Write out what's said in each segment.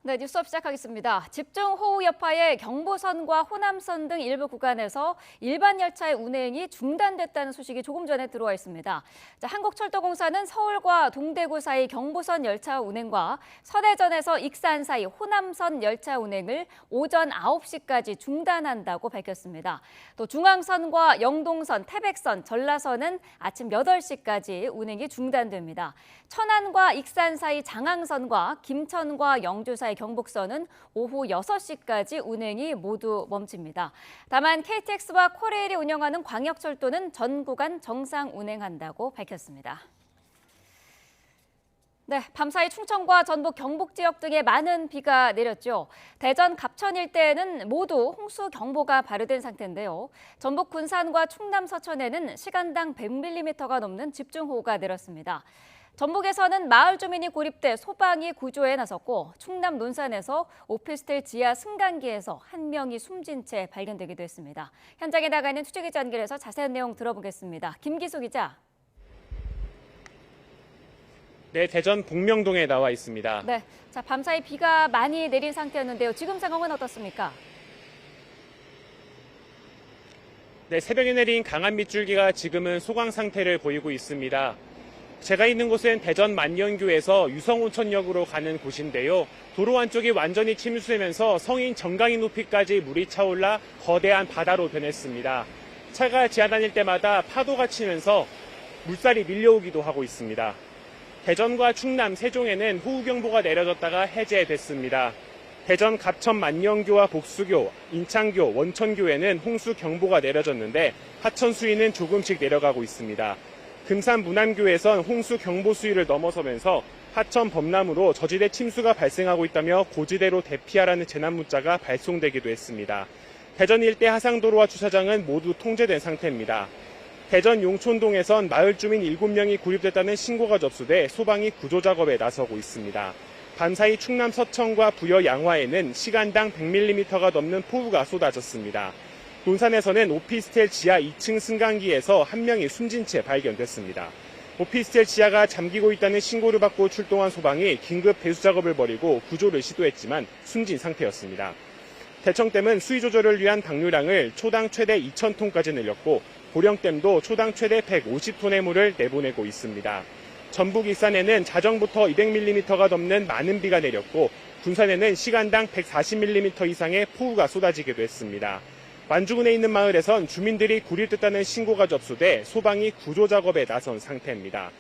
네, 뉴스업 시작하겠습니다. 집중호우 여파에 경부선과 호남선 등 일부 구간에서 일반 열차의 운행이 중단됐다는 소식이 조금 전에 들어와 있습니다. 한국철도공사는 서울과 동대구 사이 경부선 열차 운행과 서대전에서 익산 사이 호남선 열차 운행을 오전 9시까지 중단한다고 밝혔습니다. 또 중앙선과 영동선, 태백선, 전라선은 아침 8시까지 운행이 중단됩니다. 천안과 익산 사이 장항선과 김천과 영주 사이 경북선은 오후 6시까지 운행이 모두 멈춥니다. 다만 KTX와 코레일이 운영하는 광역철도는 전 구간 정상 운행한다고 밝혔습니다. 네, 밤사이 충청과 전북, 경북 지역 등에 많은 비가 내렸죠. 대전, 갑천 일대에는 모두 홍수 경보가 발효된 상태인데요. 전북 군산과 충남 서천에는 시간당 100mm가 넘는 집중호우가 내렸습니다. 전북에서는 마을 주민이 고립돼 소방이 구조에 나섰고 충남 논산에서 오피스텔 지하 승강기에서 한 명이 숨진 채 발견되기도 했습니다. 현장에 나가 있는 취재기자 연결해서 자세한 내용 들어보겠습니다. 김기수 기자. 네, 대전 복명동에 나와 있습니다. 네, 밤사이 비가 많이 내린 상태였는데요. 지금 상황은 어떻습니까? 네, 새벽에 내린 강한 밑줄기가 지금은 소강 상태를 보이고 있습니다. 제가 있는 곳은 대전 만년교에서 유성온천역으로 가는 곳인데요. 도로 한쪽이 완전히 침수되면서 성인 정강이 높이까지 물이 차올라 거대한 바다로 변했습니다. 차가 지나다닐 때마다 파도가 치면서 물살이 밀려오기도 하고 있습니다. 대전과 충남, 세종에는 호우경보가 내려졌다가 해제됐습니다. 대전 갑천 만년교와 복수교, 인창교, 원천교에는 홍수경보가 내려졌는데 하천 수위는 조금씩 내려가고 있습니다. 금산 문안교에선 홍수 경보 수위를 넘어서면서 하천 범람으로 저지대 침수가 발생하고 있다며 고지대로 대피하라는 재난 문자가 발송되기도 했습니다. 대전 일대 하상도로와 주차장은 모두 통제된 상태입니다. 대전 용촌동에선 마을 주민 7명이 고립됐다는 신고가 접수돼 소방이 구조 작업에 나서고 있습니다. 밤사이 충남 서천과 부여 양화에는 시간당 100mm가 넘는 폭우가 쏟아졌습니다. 논산에서는 오피스텔 지하 2층 승강기에서 한 명이 숨진 채 발견됐습니다. 오피스텔 지하가 잠기고 있다는 신고를 받고 출동한 소방이 긴급 배수 작업을 벌이고 구조를 시도했지만 숨진 상태였습니다. 대청댐은 수위 조절을 위한 방류량을 초당 최대 2,000톤까지 늘렸고 보령댐도 초당 최대 150톤의 물을 내보내고 있습니다. 전북 익산에는 자정부터 200mm가 넘는 많은 비가 내렸고 군산에는 시간당 140mm 이상의 폭우가 쏟아지기도 했습니다. 완주군에 있는 마을에선 주민들이 고립됐다는 신고가 접수돼 소방이 구조 작업에 나선 상태입니다.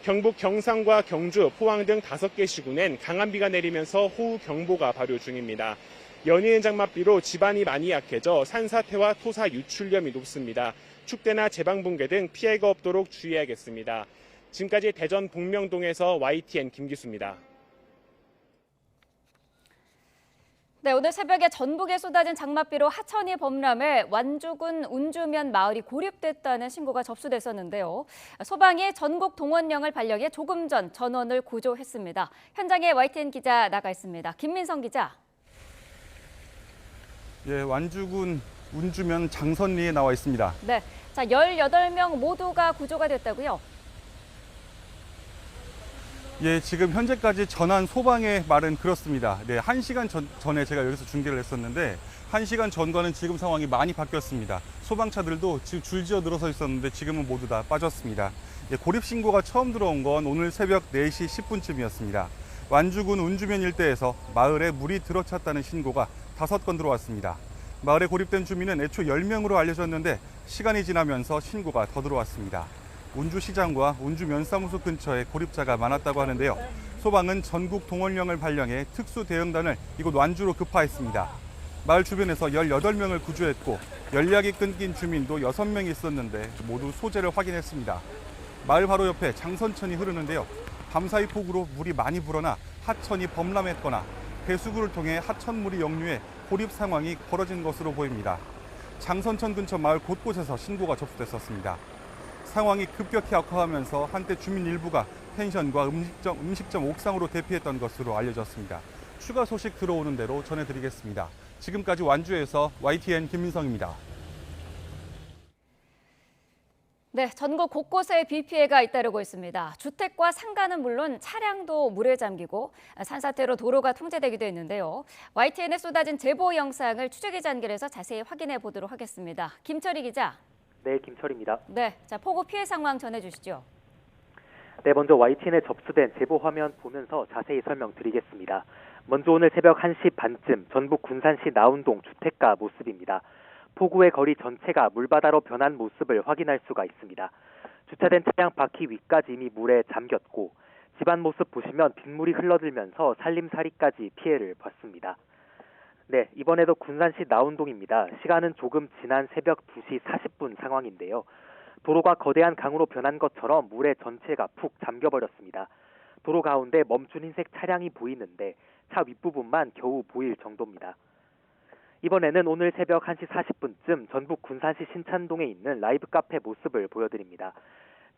경북 경상과 경주, 포항 등 5개 시군엔 강한 비가 내리면서 호우 경보가 발효 중입니다. 연이은 장맛비로 지반이 많이 약해져 산사태와 토사 유출염이 높습니다. 축대나 제방붕괴 등 피해가 없도록 주의해야겠습니다. 지금까지 대전 복명동에서 YTN 김기수입니다. 네, 오늘 새벽에 전북에 쏟아진 장맛비로 하천이 범람해 완주군 운주면 마을이 고립됐다는 신고가 접수됐었는데요. 소방이 전국 동원령을 발령해 조금 전 전원을 구조했습니다. 현장에 YTN 기자 나가 있습니다. 김민성 기자. 예, 완주군 운주면 장선리에 나와 있습니다. 네, 18명 모두가 구조가 됐다고요? 예, 지금 현재까지 전한 소방의 말은 그렇습니다. 네, 1시간 전에 제가 여기서 중계를 했었는데 1시간 전과는 지금 상황이 많이 바뀌었습니다. 소방차들도 지금 줄지어 늘어서 있었는데 지금은 모두 다 빠졌습니다. 예, 고립 신고가 처음 들어온 건 오늘 새벽 4시 10분쯤이었습니다. 완주군 운주면 일대에서 마을에 물이 들어찼다는 신고가 5건 들어왔습니다. 마을에 고립된 주민은 애초 10명으로 알려졌는데 시간이 지나면서 신고가 더 들어왔습니다. 운주시장과 운주면사무소 근처에 고립자가 많았다고 하는데요. 소방은 전국 동원령을 발령해 특수대응단을 이곳 완주로 급파했습니다. 마을 주변에서 18명을 구조했고 연락이 끊긴 주민도 6명이 있었는데 모두 소재를 확인했습니다. 마을 바로 옆에 장선천이 흐르는데요. 밤사이 폭우로 물이 많이 불어나 하천이 범람했거나 배수구를 통해 하천물이 역류해 고립 상황이 벌어진 것으로 보입니다. 장선천 근처 마을 곳곳에서 신고가 접수됐었습니다. 상황이 급격히 악화하면서 한때 주민 일부가 펜션과 음식점 옥상으로 대피했던 것으로 알려졌습니다. 추가 소식 들어오는 대로 전해드리겠습니다. 지금까지 완주에서 YTN 김민성입니다. 네, 전국 곳곳에 비 피해가 잇따르고 있습니다. 주택과 상가는 물론 차량도 물에 잠기고 산사태로 도로가 통제되기도 했는데요. YTN에 쏟아진 제보 영상을 취재기자 연결해서 자세히 확인해 보도록 하겠습니다. 김철희 기자. 네, 김철입니다. 네, 자 폭우 피해 상황 전해주시죠. 네, 먼저 YTN에 접수된 제보 화면 보면서 자세히 설명드리겠습니다. 먼저 오늘 새벽 1시 반쯤 전북 군산시 나운동 주택가 모습입니다. 폭우의 거리 전체가 물바다로 변한 모습을 확인할 수가 있습니다. 주차된 차량 바퀴 위까지 이미 물에 잠겼고 집안 모습 보시면 빗물이 흘러들면서 살림살이까지 피해를 봤습니다. 네, 이번에도 군산시 나운동입니다. 시간은 조금 지난 새벽 2시 40분 상황인데요. 도로가 거대한 강으로 변한 것처럼 물에 전체가 푹 잠겨버렸습니다. 도로 가운데 멈춘 흰색 차량이 보이는데 차 윗부분만 겨우 보일 정도입니다. 이번에는 오늘 새벽 1시 40분쯤 전북 군산시 신찬동에 있는 라이브 카페 모습을 보여드립니다.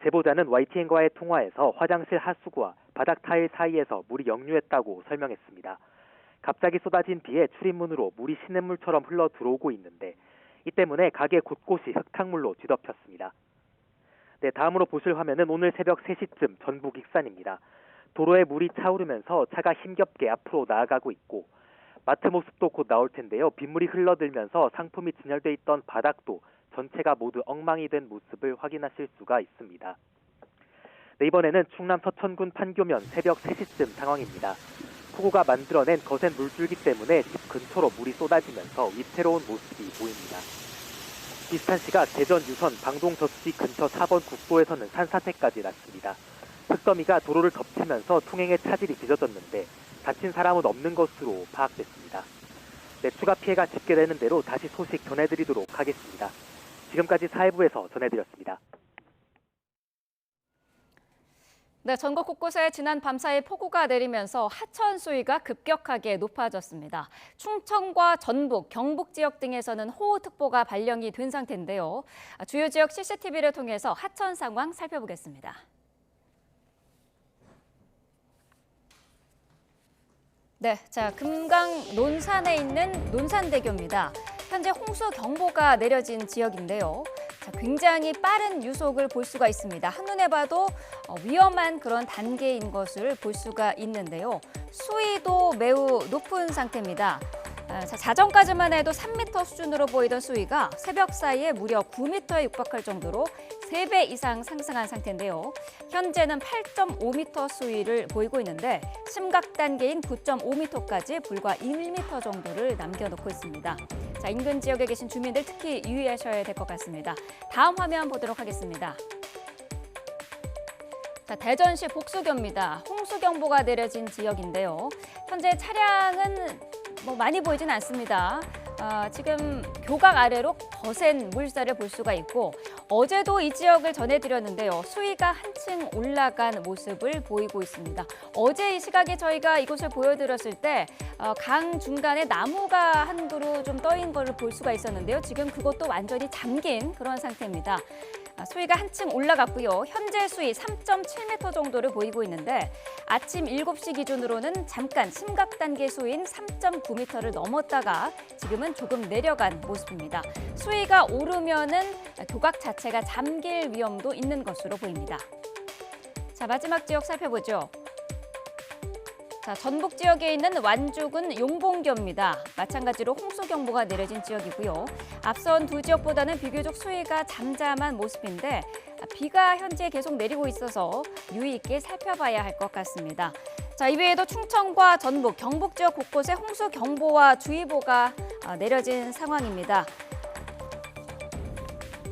제보자는 YTN과의 통화에서 화장실 하수구와 바닥 타일 사이에서 물이 역류했다고 설명했습니다. 갑자기 쏟아진 비에 출입문으로 물이 시냇물처럼 흘러 들어오고 있는데 이 때문에 가게 곳곳이 흙탕물로 뒤덮였습니다. 네, 다음으로 보실 화면은 오늘 새벽 3시쯤 전북 익산입니다. 도로에 물이 차오르면서 차가 힘겹게 앞으로 나아가고 있고 마트 모습도 곧 나올 텐데요. 빗물이 흘러들면서 상품이 진열돼 있던 바닥도 전체가 모두 엉망이 된 모습을 확인하실 수가 있습니다. 네, 이번에는 충남 서천군 판교면 새벽 3시쯤 상황입니다. 폭우가 만들어낸 거센 물줄기 때문에 집 근처로 물이 쏟아지면서 위태로운 모습이 보입니다. 비슷한 시각 대전 유선 방동저수지 근처 4번 국도에서는 산사태까지 났습니다. 흙더미가 도로를 덮치면서 통행에 차질이 빚어졌는데 다친 사람은 없는 것으로 파악됐습니다. 네, 추가 피해가 집계되는 대로 다시 소식 전해드리도록 하겠습니다. 지금까지 사회부에서 전해드렸습니다. 네, 전국 곳곳에 지난 밤사이 폭우가 내리면서 하천 수위가 급격하게 높아졌습니다. 충청과 전북, 경북 지역 등에서는 호우특보가 발령이 된 상태인데요. 주요 지역 CCTV를 통해서 하천 상황 살펴보겠습니다. 네, 자 금강 논산에 있는 논산대교입니다. 현재 홍수경보가 내려진 지역인데요. 자, 굉장히 빠른 유속을 볼 수가 있습니다. 한눈에 봐도 위험한 그런 단계인 것을 볼 수가 있는데요. 수위도 매우 높은 상태입니다. 자, 자정까지만 해도 3m 수준으로 보이던 수위가 새벽 사이에 무려 9m에 육박할 정도로 3배 이상 상승한 상태인데요. 현재는 8.5m 수위를 보이고 있는데 심각 단계인 9.5m까지 불과 1m 정도를 남겨놓고 있습니다. 자, 인근 지역에 계신 주민들 특히 유의하셔야 될 것 같습니다. 다음 화면 보도록 하겠습니다. 자, 대전시 복수교입니다. 홍수경보가 내려진 지역인데요. 현재 차량은 많이 보이진 않습니다. 지금 교각 아래로 거센 물살을 볼 수가 있고 어제도 이 지역을 전해드렸는데요. 수위가 한층 올라간 모습을 보이고 있습니다. 어제 이 시각에 저희가 이곳을 보여드렸을 때 강 중간에 나무가 한 그루 좀 떠인 것을 볼 수가 있었는데요. 지금 그것도 완전히 잠긴 그런 상태입니다. 수위가 한층 올라갔고요. 현재 수위 3.7m 정도를 보이고 있는데 아침 7시 기준으로는 잠깐 심각 단계 수위인 3.9m를 넘었다가 지금은 조금 내려간 모습입니다. 수위가 오르면은 교각 자체가 잠길 위험도 있는 것으로 보입니다. 자, 마지막 지역 살펴보죠. 자, 전북 지역에 있는 완주군 용봉교입니다. 마찬가지로 홍수경보가 내려진 지역이고요. 앞선 두 지역보다는 비교적 수위가 잠잠한 모습인데 비가 현재 계속 내리고 있어서 유의 있게 살펴봐야 할 것 같습니다. 자, 이외에도 충청과 전북, 경북 지역 곳곳에 홍수경보와 주의보가 내려진 상황입니다.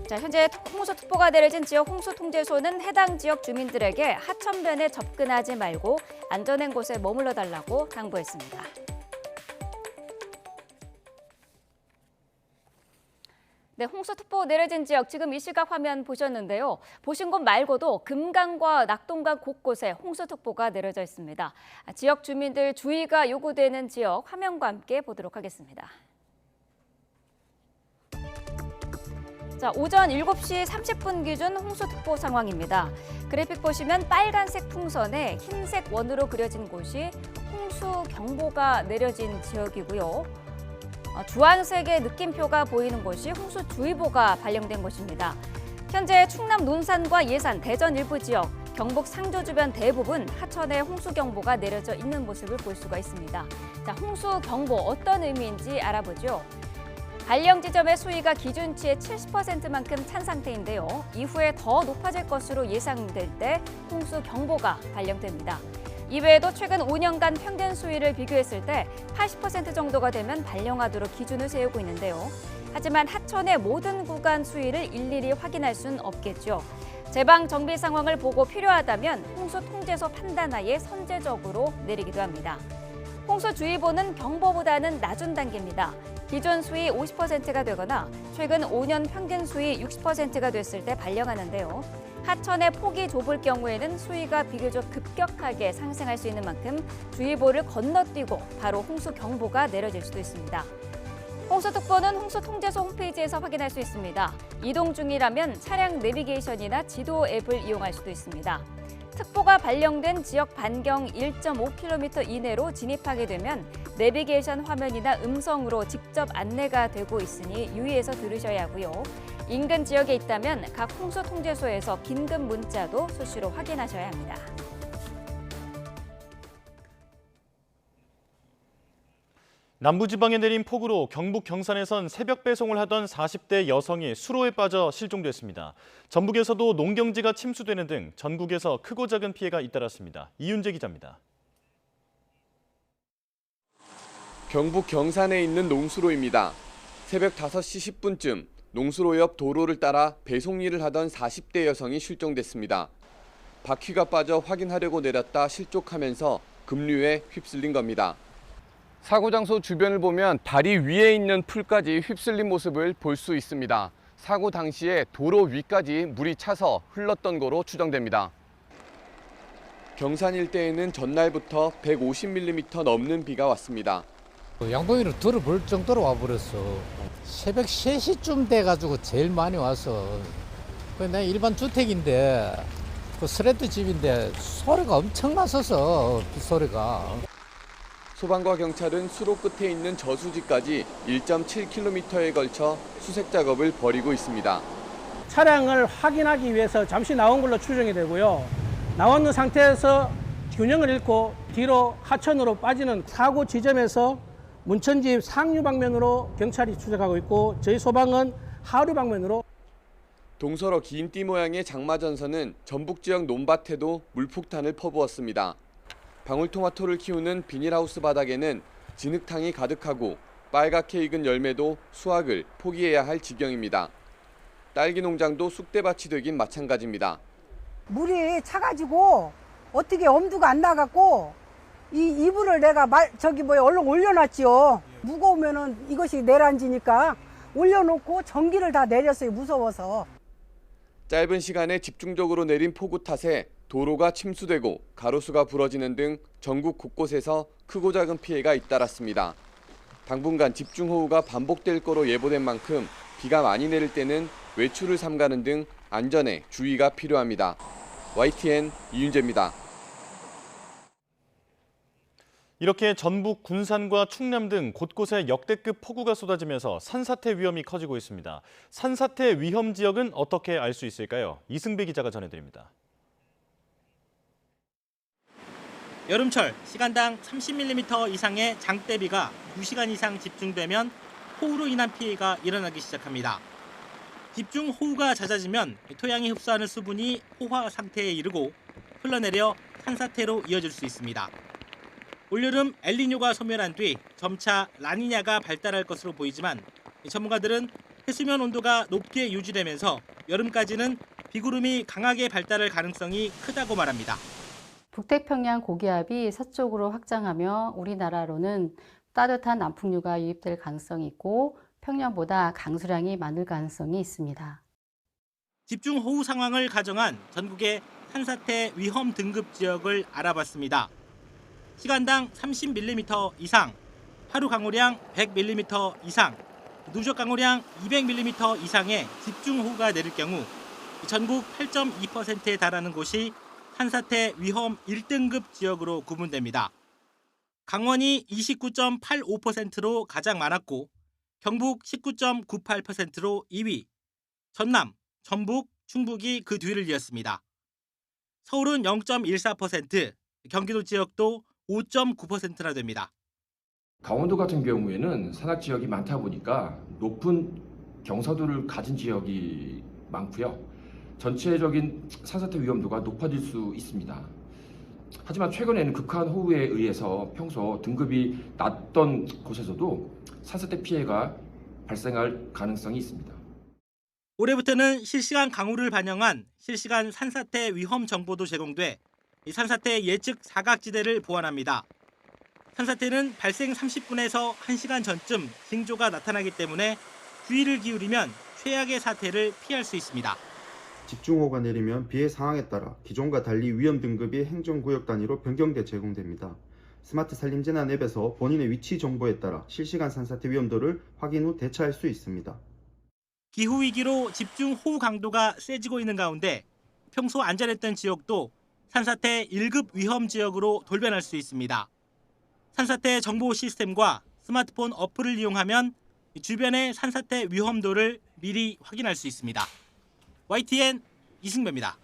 자, 현재 홍수특보가 내려진 지역 홍수통제소는 해당 지역 주민들에게 하천변에 접근하지 말고 안전한 곳에 머물러 달라고 당부했습니다. 네, 홍수특보 내려진 지역 지금 이 시각 화면 보셨는데요. 보신 곳 말고도 금강과 낙동강 곳곳에 홍수특보가 내려져 있습니다. 지역 주민들 주의가 요구되는 지역 화면과 함께 보도록 하겠습니다. 자, 오전 7시 30분 기준 홍수특보 상황입니다. 그래픽 보시면 빨간색 풍선에 흰색 원으로 그려진 곳이 홍수경보가 내려진 지역이고요. 주황색의 느낌표가 보이는 곳이 홍수주의보가 발령된 곳입니다. 현재 충남 논산과 예산, 대전 일부 지역, 경북 상주 주변 대부분 하천에 홍수경보가 내려져 있는 모습을 볼 수가 있습니다. 자, 홍수경보 어떤 의미인지 알아보죠. 발령 지점의 수위가 기준치의 70%만큼 찬 상태인데요. 이후에 더 높아질 것으로 예상될 때 홍수경보가 발령됩니다. 이외에도 최근 5년간 평균 수위를 비교했을 때 80% 정도가 되면 발령하도록 기준을 세우고 있는데요. 하지만 하천의 모든 구간 수위를 일일이 확인할 수는 없겠죠. 제방 정비 상황을 보고 필요하다면 홍수통제소 판단하에 선제적으로 내리기도 합니다. 홍수주의보는 경보보다는 낮은 단계입니다. 기존 수위 50%가 되거나 최근 5년 평균 수위 60%가 됐을 때 발령하는데요. 하천의 폭이 좁을 경우에는 수위가 비교적 급격하게 상승할 수 있는 만큼 주의보를 건너뛰고 바로 홍수경보가 내려질 수도 있습니다. 홍수특보는 홍수통제소 홈페이지에서 확인할 수 있습니다. 이동 중이라면 차량 내비게이션이나 지도 앱을 이용할 수도 있습니다. 특보가 발령된 지역 반경 1.5km 이내로 진입하게 되면 내비게이션 화면이나 음성으로 직접 안내가 되고 있으니 유의해서 들으셔야 하고요. 인근 지역에 있다면 각 홍수통제소에서 긴급 문자도 수시로 확인하셔야 합니다. 남부지방에 내린 폭우로 경북 경산에선 새벽 배송을 하던 40대 여성이 수로에 빠져 실종됐습니다. 전북에서도 농경지가 침수되는 등 전국에서 크고 작은 피해가 잇따랐습니다. 이윤재 기자입니다. 경북 경산에 있는 농수로입니다. 새벽 5시 10분쯤 농수로 옆 도로를 따라 배송 일을 하던 40대 여성이 실종됐습니다. 바퀴가 빠져 확인하려고 내렸다 실족하면서 급류에 휩쓸린 겁니다. 사고 장소 주변을 보면 다리 위에 있는 풀까지 휩쓸린 모습을 볼 수 있습니다. 사고 당시에 도로 위까지 물이 차서 흘렀던 거로 추정됩니다. 경산 일대에는 전날부터 150mm 넘는 비가 왔습니다. 양봉이로 들어볼 정도로 와버렸어. 새벽 3시쯤 돼가지고 제일 많이 왔어. 내 일반 주택인데 그 스레트 집인데 소리가 엄청 났었어. 빗소리가. 소방과 경찰은 수로 끝에 있는 저수지까지 1.7km에 걸쳐 수색 작업을 벌이고 있습니다. 차량을 확인하기 위해서 잠시 나온 걸로 추정이 되고요. 나와 있는 상태에서 균형을 잃고 뒤로 하천으로 빠지는 사고 지점에서 문천집 상류 방면으로 경찰이 추적하고 있고 저희 소방은 하류 방면으로. 동서로 긴 띠 모양의 장마전선은 전북 지역 논밭에도 물폭탄을 퍼부었습니다. 방울토마토를 키우는 비닐하우스 바닥에는 진흙탕이 가득하고 빨갛게 익은 열매도 수확을 포기해야 할 지경입니다. 딸기 농장도 쑥대밭이 되긴 마찬가지입니다. 물이 차가지고 어떻게 엄두가 안 나갖고 이 이불을 내가 얼른 올려놨지요. 무거우면은 이것이 내란지니까 올려놓고 전기를 다 내렸어요. 무서워서. 짧은 시간에 집중적으로 내린 폭우 탓에 도로가 침수되고 가로수가 부러지는 등 전국 곳곳에서 크고 작은 피해가 잇따랐습니다. 당분간 집중호우가 반복될 거로 예보된 만큼 비가 많이 내릴 때는 외출을 삼가는 등 안전에 주의가 필요합니다. YTN 이윤재입니다. 이렇게 전북 군산과 충남 등 곳곳에 역대급 폭우가 쏟아지면서 산사태 위험이 커지고 있습니다. 산사태 위험 지역은 어떻게 알 수 있을까요? 이승배 기자가 전해드립니다. 여름철 시간당 30mm 이상의 장대비가 2시간 이상 집중되면 호우로 인한 피해가 일어나기 시작합니다. 집중호우가 잦아지면 토양이 흡수하는 수분이 호화 상태에 이르고 흘러내려 산사태로 이어질 수 있습니다. 올여름 엘니뇨가 소멸한 뒤 점차 라니냐가 발달할 것으로 보이지만 전문가들은 해수면 온도가 높게 유지되면서 여름까지는 비구름이 강하게 발달할 가능성이 크다고 말합니다. 북태평양 고기압이 서쪽으로 확장하며 우리나라로는 따뜻한 남풍류가 유입될 가능성이 있고 평년보다 강수량이 많을 가능성이 있습니다. 집중호우 상황을 가정한 전국의 산사태 위험 등급 지역을 알아봤습니다. 시간당 30mm 이상, 하루 강우량 100mm 이상, 누적 강우량 200mm 이상의 집중호우가 내릴 경우 전국 8.2%에 달하는 곳이 산사태 위험 1등급 지역으로 구분됩니다. 강원이 29.85%로 가장 많았고 경북 19.98%로 2위, 전남, 전북, 충북이 그 뒤를 이었습니다. 서울은 0.14%, 경기도 지역도 5.9%나 됩니다. 강원도 같은 경우에는 산악 지역이 많다 보니까 높은 경사도를 가진 지역이 많고요. 전체적인 산사태 위험도가 높아질 수 있습니다. 하지만 최근에는 극한호우에 의해서 평소 등급이 낮던 곳에서도 산사태 피해가 발생할 가능성이 있습니다. 올해부터는 실시간 강우를 반영한 실시간 산사태 위험 정보도 제공돼 이 산사태 예측 사각지대를 보완합니다. 산사태는 발생 30분에서 1시간 전쯤 징조가 나타나기 때문에 주의를 기울이면 최악의 사태를 피할 수 있습니다. 집중호우가 내리면 비의 상황에 따라 기존과 달리 위험 등급이 행정구역 단위로 변경돼 제공됩니다. 스마트 산림재난 앱에서 본인의 위치 정보에 따라 실시간 산사태 위험도를 확인 후 대처할 수 있습니다. 기후위기로 집중호우 강도가 세지고 있는 가운데 평소 안전했던 지역도 산사태 1급 위험 지역으로 돌변할 수 있습니다. 산사태 정보 시스템과 스마트폰 어플을 이용하면 주변의 산사태 위험도를 미리 확인할 수 있습니다. YTN 이승배입니다.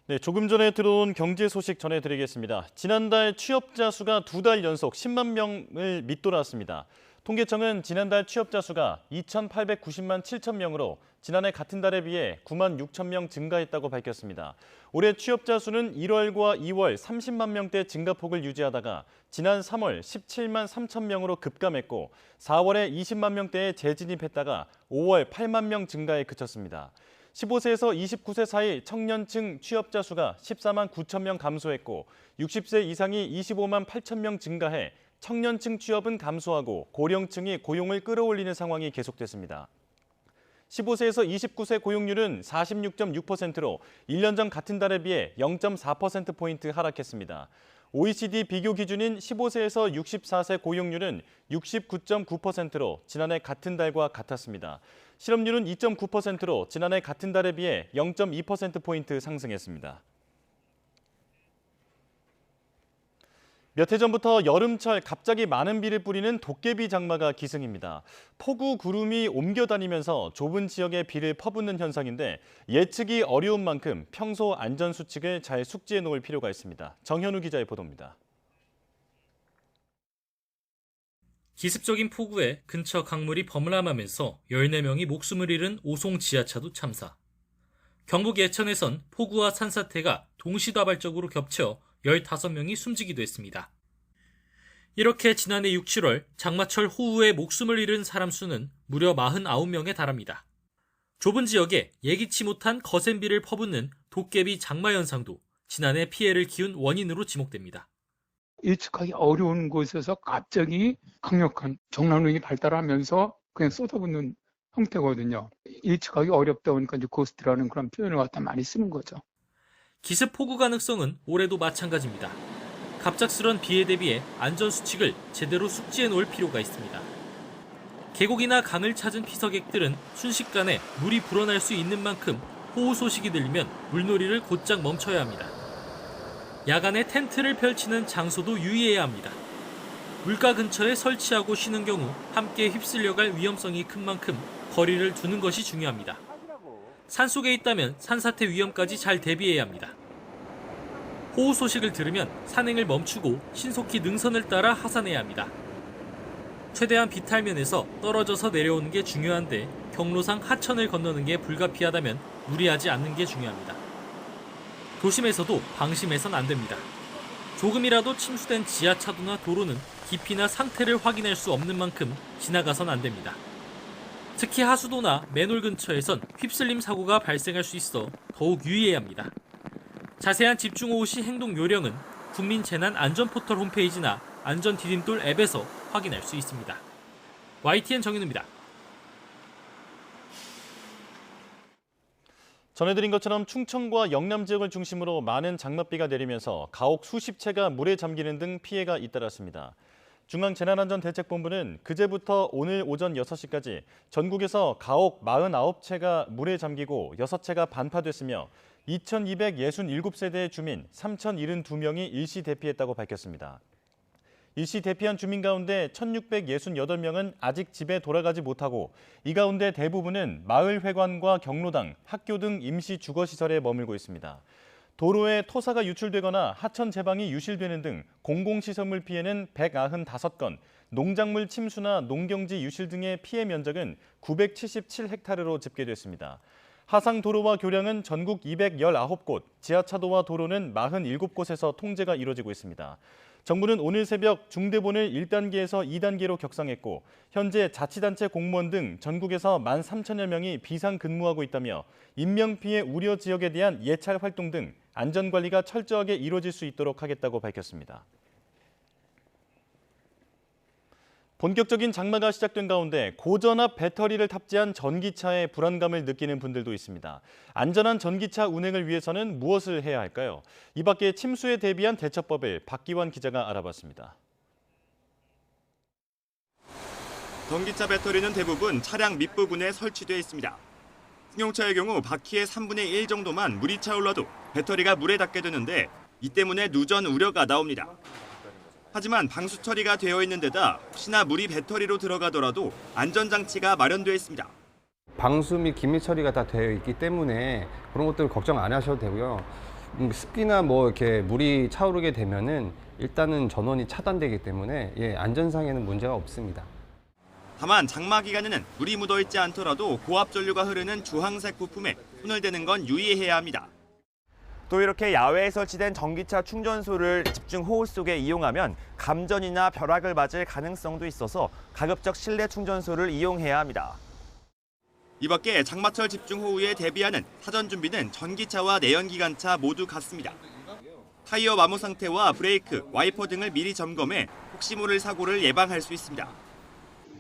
네, 조금 전에 들어온 경제 소식 전해드리겠습니다. 지난달 취업자 수가 2달 연속 10만 명을 밑돌았습니다. 통계청은 지난달 취업자 수가 2,890만 7천 명으로 지난해 같은 달에 비해 9만 6천 명 증가했다고 밝혔습니다. 올해 취업자 수는 1월과 2월 30만 명대 증가폭을 유지하다가 지난 3월 17만 3천 명으로 급감했고 4월에 20만 명대에 재진입했다가 5월 8만 명 증가에 그쳤습니다. 15세에서 29세 사이 청년층 취업자 수가 14만 9천 명 감소했고 60세 이상이 25만 8천 명 증가해 청년층 취업은 감소하고 고령층이 고용을 끌어올리는 상황이 계속됐습니다. 15세에서 29세 고용률은 46.6%로 1년 전 같은 달에 비해 0.4%포인트 하락했습니다. OECD 비교 기준인 15세에서 64세 고용률은 69.9%로 지난해 같은 달과 같았습니다. 실업률은 2.9%로 지난해 같은 달에 비해 0.2%포인트 상승했습니다. 몇 해 전부터 여름철 갑자기 많은 비를 뿌리는 도깨비 장마가 기승입니다. 폭우 구름이 옮겨다니면서 좁은 지역에 비를 퍼붓는 현상인데 예측이 어려운 만큼 평소 안전 수칙을 잘 숙지해 놓을 필요가 있습니다. 정현우 기자의 보도입니다. 기습적인 폭우에 근처 강물이 버무람하면서 14명이 목숨을 잃은 오송 지하차도 참사. 경북 예천에선 폭우와 산사태가 동시다발적으로 겹쳐 15명이 숨지기도 했습니다. 이렇게 지난해 6, 7월 장마철 호우에 목숨을 잃은 사람 수는 무려 49명에 달합니다. 좁은 지역에 예기치 못한 거센 비를 퍼붓는 도깨비 장마 현상도 지난해 피해를 키운 원인으로 지목됩니다. 예측하기 어려운 곳에서 갑자기 강력한 정남릉이 발달하면서 그냥 쏟아붓는 형태거든요. 예측하기 어렵다 보니까 이제 고스트라는 그런 표현을 갖다 많이 쓰는 거죠. 기습 폭우 가능성은 올해도 마찬가지입니다. 갑작스런 비에 대비해 안전수칙을 제대로 숙지해 놓을 필요가 있습니다. 계곡이나 강을 찾은 피서객들은 순식간에 물이 불어날 수 있는 만큼 호우 소식이 들리면 물놀이를 곧장 멈춰야 합니다. 야간에 텐트를 펼치는 장소도 유의해야 합니다. 물가 근처에 설치하고 쉬는 경우 함께 휩쓸려 갈 위험성이 큰 만큼 거리를 두는 것이 중요합니다. 산속에 있다면 산사태 위험까지 잘 대비해야 합니다. 호우 소식을 들으면 산행을 멈추고 신속히 능선을 따라 하산해야 합니다. 최대한 비탈면에서 떨어져서 내려오는 게 중요한데 경로상 하천을 건너는 게 불가피하다면 무리하지 않는 게 중요합니다. 도심에서도 방심해선 안 됩니다. 조금이라도 침수된 지하차도나 도로는 깊이나 상태를 확인할 수 없는 만큼 지나가선 안 됩니다. 특히 하수도나 맨홀 근처에선 휩쓸림 사고가 발생할 수 있어 더욱 유의해야 합니다. 자세한 집중호우 시 행동 요령은 국민재난안전포털 홈페이지나 안전디딤돌 앱에서 확인할 수 있습니다. YTN 정윤우입니다. 전해드린 것처럼 충청과 영남 지역을 중심으로 많은 장맛비가 내리면서 가옥 수십 채가 물에 잠기는 등 피해가 잇따랐습니다. 중앙재난안전대책본부는 그제부터 오늘 오전 6시까지 전국에서 가옥 49채가 물에 잠기고 6채가 반파됐으며 2,267세대의 주민 3,072명이 일시 대피했다고 밝혔습니다. 일시 대피한 주민 가운데 1,668명은 아직 집에 돌아가지 못하고 이 가운데 대부분은 마을 회관과 경로당, 학교 등 임시 주거시설에 머물고 있습니다. 도로에 토사가 유출되거나 하천 제방이 유실되는 등 공공시설물 피해는 195건, 농작물 침수나 농경지 유실 등의 피해 면적은 977헥타르로 집계됐습니다. 하상도로와 교량은 전국 219곳, 지하차도와 도로는 47곳에서 통제가 이루어지고 있습니다. 정부는 오늘 새벽 중대본을 1단계에서 2단계로 격상했고 현재 자치단체 공무원 등 전국에서 13,000여 명이 비상근무하고 있다며 인명피해 우려 지역에 대한 예찰 활동 등 안전관리가 철저하게 이루어질 수 있도록 하겠다고 밝혔습니다. 본격적인 장마가 시작된 가운데 고전압 배터리를 탑재한 전기차에 불안감을 느끼는 분들도 있습니다. 안전한 전기차 운행을 위해서는 무엇을 해야 할까요? 이 밖에 침수에 대비한 대처법을 박기환 기자가 알아봤습니다. 전기차 배터리는 대부분 차량 밑부분에 설치되어 있습니다. 승용차의 경우 바퀴의 3분의 1 정도만 물이 차올라도 배터리가 물에 닿게 되는데 이 때문에 누전 우려가 나옵니다. 하지만 방수 처리가 되어 있는 데다 혹시나 물이 배터리로 들어가더라도 안전장치가 마련되어 있습니다. 방수 및 기밀 처리가 다 되어 있기 때문에 그런 것들 걱정 안 하셔도 되고요. 습기나 이렇게 물이 차오르게 되면은 일단은 전원이 차단되기 때문에 안전상에는 문제가 없습니다. 다만 장마 기간에는 물이 묻어있지 않더라도 고압 전류가 흐르는 주황색 부품에 손을 대는 건 유의해야 합니다. 또 이렇게 야외에 설치된 전기차 충전소를 집중 호우 속에 이용하면 감전이나 벼락을 맞을 가능성도 있어서 가급적 실내 충전소를 이용해야 합니다. 이 밖에 장마철 집중 호우에 대비하는 사전 준비는 전기차와 내연기관차 모두 같습니다. 타이어 마모 상태와 브레이크, 와이퍼 등을 미리 점검해 혹시 모를 사고를 예방할 수 있습니다.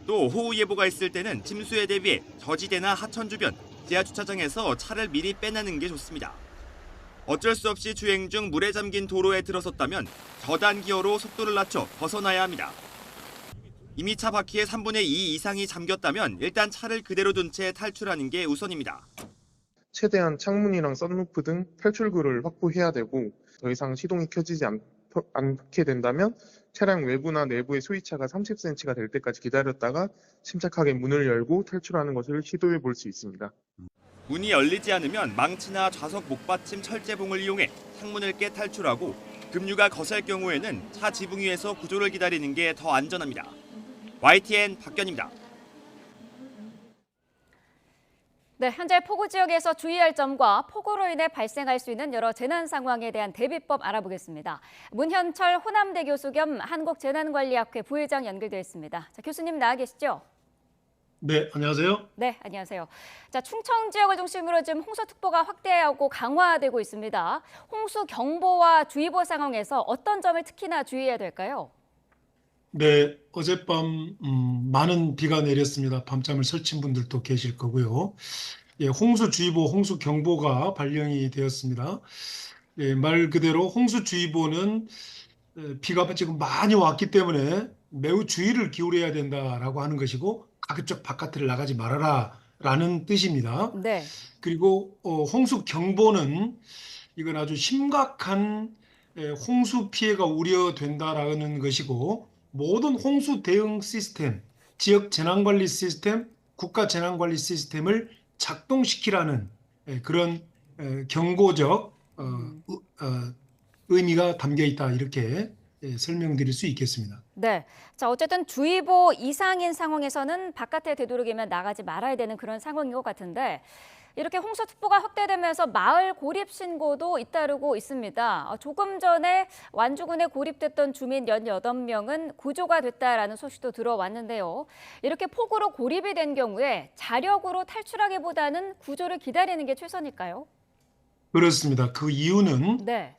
또 호우 예보가 있을 때는 침수에 대비해 저지대나 하천 주변, 지하 주차장에서 차를 미리 빼내는 게 좋습니다. 어쩔 수 없이 주행 중 물에 잠긴 도로에 들어섰다면 저단 기어로 속도를 낮춰 벗어나야 합니다. 이미 차 바퀴의 3분의 2 이상이 잠겼다면 일단 차를 그대로 둔 채 탈출하는 게 우선입니다. 최대한 창문이랑 썬루프 등 탈출구를 확보해야 되고 더 이상 시동이 켜지지 않게 된다면 차량 외부나 내부의 소위차가 30cm가 될 때까지 기다렸다가 침착하게 문을 열고 탈출하는 것을 시도해 볼 수 있습니다. 문이 열리지 않으면 망치나 좌석 목받침 철제봉을 이용해 창문을 깨 탈출하고 급류가 거셀 경우에는 차 지붕 위에서 구조를 기다리는 게 더 안전합니다. YTN 박견입니다. 네, 현재 폭우 지역에서 주의할 점과 폭우로 인해 발생할 수 있는 여러 재난 상황에 대한 대비법 알아보겠습니다. 문현철 호남대 교수 겸 한국재난관리학회 부회장 연결되어 있습니다. 자, 교수님 나와 계시죠? 네, 안녕하세요. 네, 안녕하세요. 자, 충청 지역을 중심으로 지금 홍수특보가 확대하고 강화되고 있습니다. 홍수경보와 주의보 상황에서 어떤 점을 특히나 주의해야 될까요? 네, 어젯밤 많은 비가 내렸습니다. 밤잠을 설친 분들도 계실 거고요. 홍수주의보, 홍수경보가 발령이 되었습니다. 말 그대로 홍수주의보는 비가 지금 많이 왔기 때문에 매우 주의를 기울여야 된다라고 하는 것이고 가급적 바깥을 나가지 말아라라는 뜻입니다. 네. 그리고 홍수경보는 이건 아주 심각한 홍수 피해가 우려된다라는 것이고 모든 홍수 대응 시스템, 지역 재난관리 시스템, 국가 재난관리 시스템을 작동시키라는 그런 경고적 의미가 담겨 있다 이렇게 설명드릴 수 있겠습니다. 네, 자 어쨌든 주의보 이상인 상황에서는 바깥에 되도록이면 나가지 말아야 되는 그런 상황인 것 같은데 이렇게 홍수특보가 확대되면서 마을 고립 신고도 잇따르고 있습니다. 조금 전에 완주군에 고립됐던 주민 18명은 구조가 됐다라는 소식도 들어왔는데요. 이렇게 폭우로 고립이 된 경우에 자력으로 탈출하기보다는 구조를 기다리는 게 최선일까요? 그렇습니다. 그 이유는 네.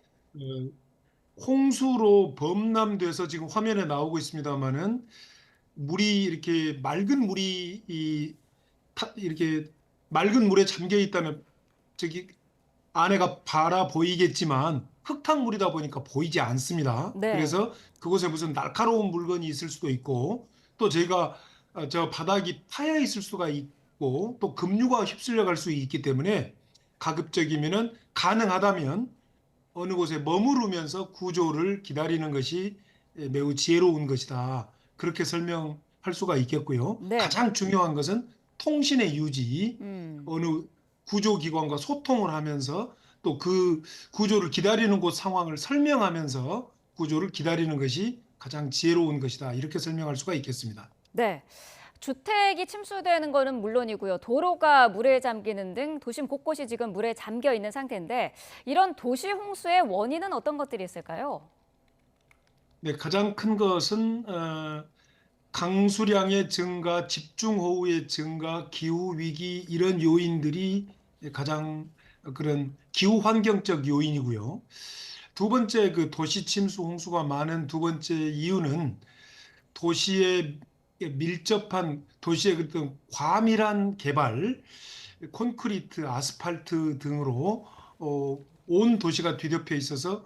홍수로 범람돼서 지금 화면에 나오고 있습니다만은 물이 이렇게 맑은 물이 이렇게 맑은 물에 잠겨 있다면 저기 안에가 바라 보이겠지만 흙탕물이다 보니까 보이지 않습니다. 네. 그래서 그곳에 무슨 날카로운 물건이 있을 수도 있고 또 저희가 저 바닥이 파여 있을 수가 있고 또 급류가 휩쓸려 갈 수 있기 때문에 가급적이면은 가능하다면 어느 곳에 머무르면서 구조를 기다리는 것이 매우 지혜로운 것이다. 그렇게 설명할 수가 있겠고요. 네. 가장 중요한 것은 통신의 유지, 어느 구조기관과 소통을 하면서 또 그 구조를 기다리는 곳 상황을 설명하면서 구조를 기다리는 것이 가장 지혜로운 것이다. 이렇게 설명할 수가 있겠습니다. 네. 주택이 침수되는 거는 물론이고요. 도로가 물에 잠기는 등 도심 곳곳이 지금 물에 잠겨 있는 상태인데 이런 도시 홍수의 원인은 어떤 것들이 있을까요? 네, 가장 큰 것은 강수량의 증가, 집중호우의 증가, 기후위기 이런 요인들이 가장 그런 기후환경적 요인이고요. 두 번째 그 도시 침수 홍수가 많은 두 번째 이유는 도시의 밀접한 도시의 어떤 과밀한 개발, 콘크리트, 아스팔트 등으로 온 도시가 뒤덮여 있어서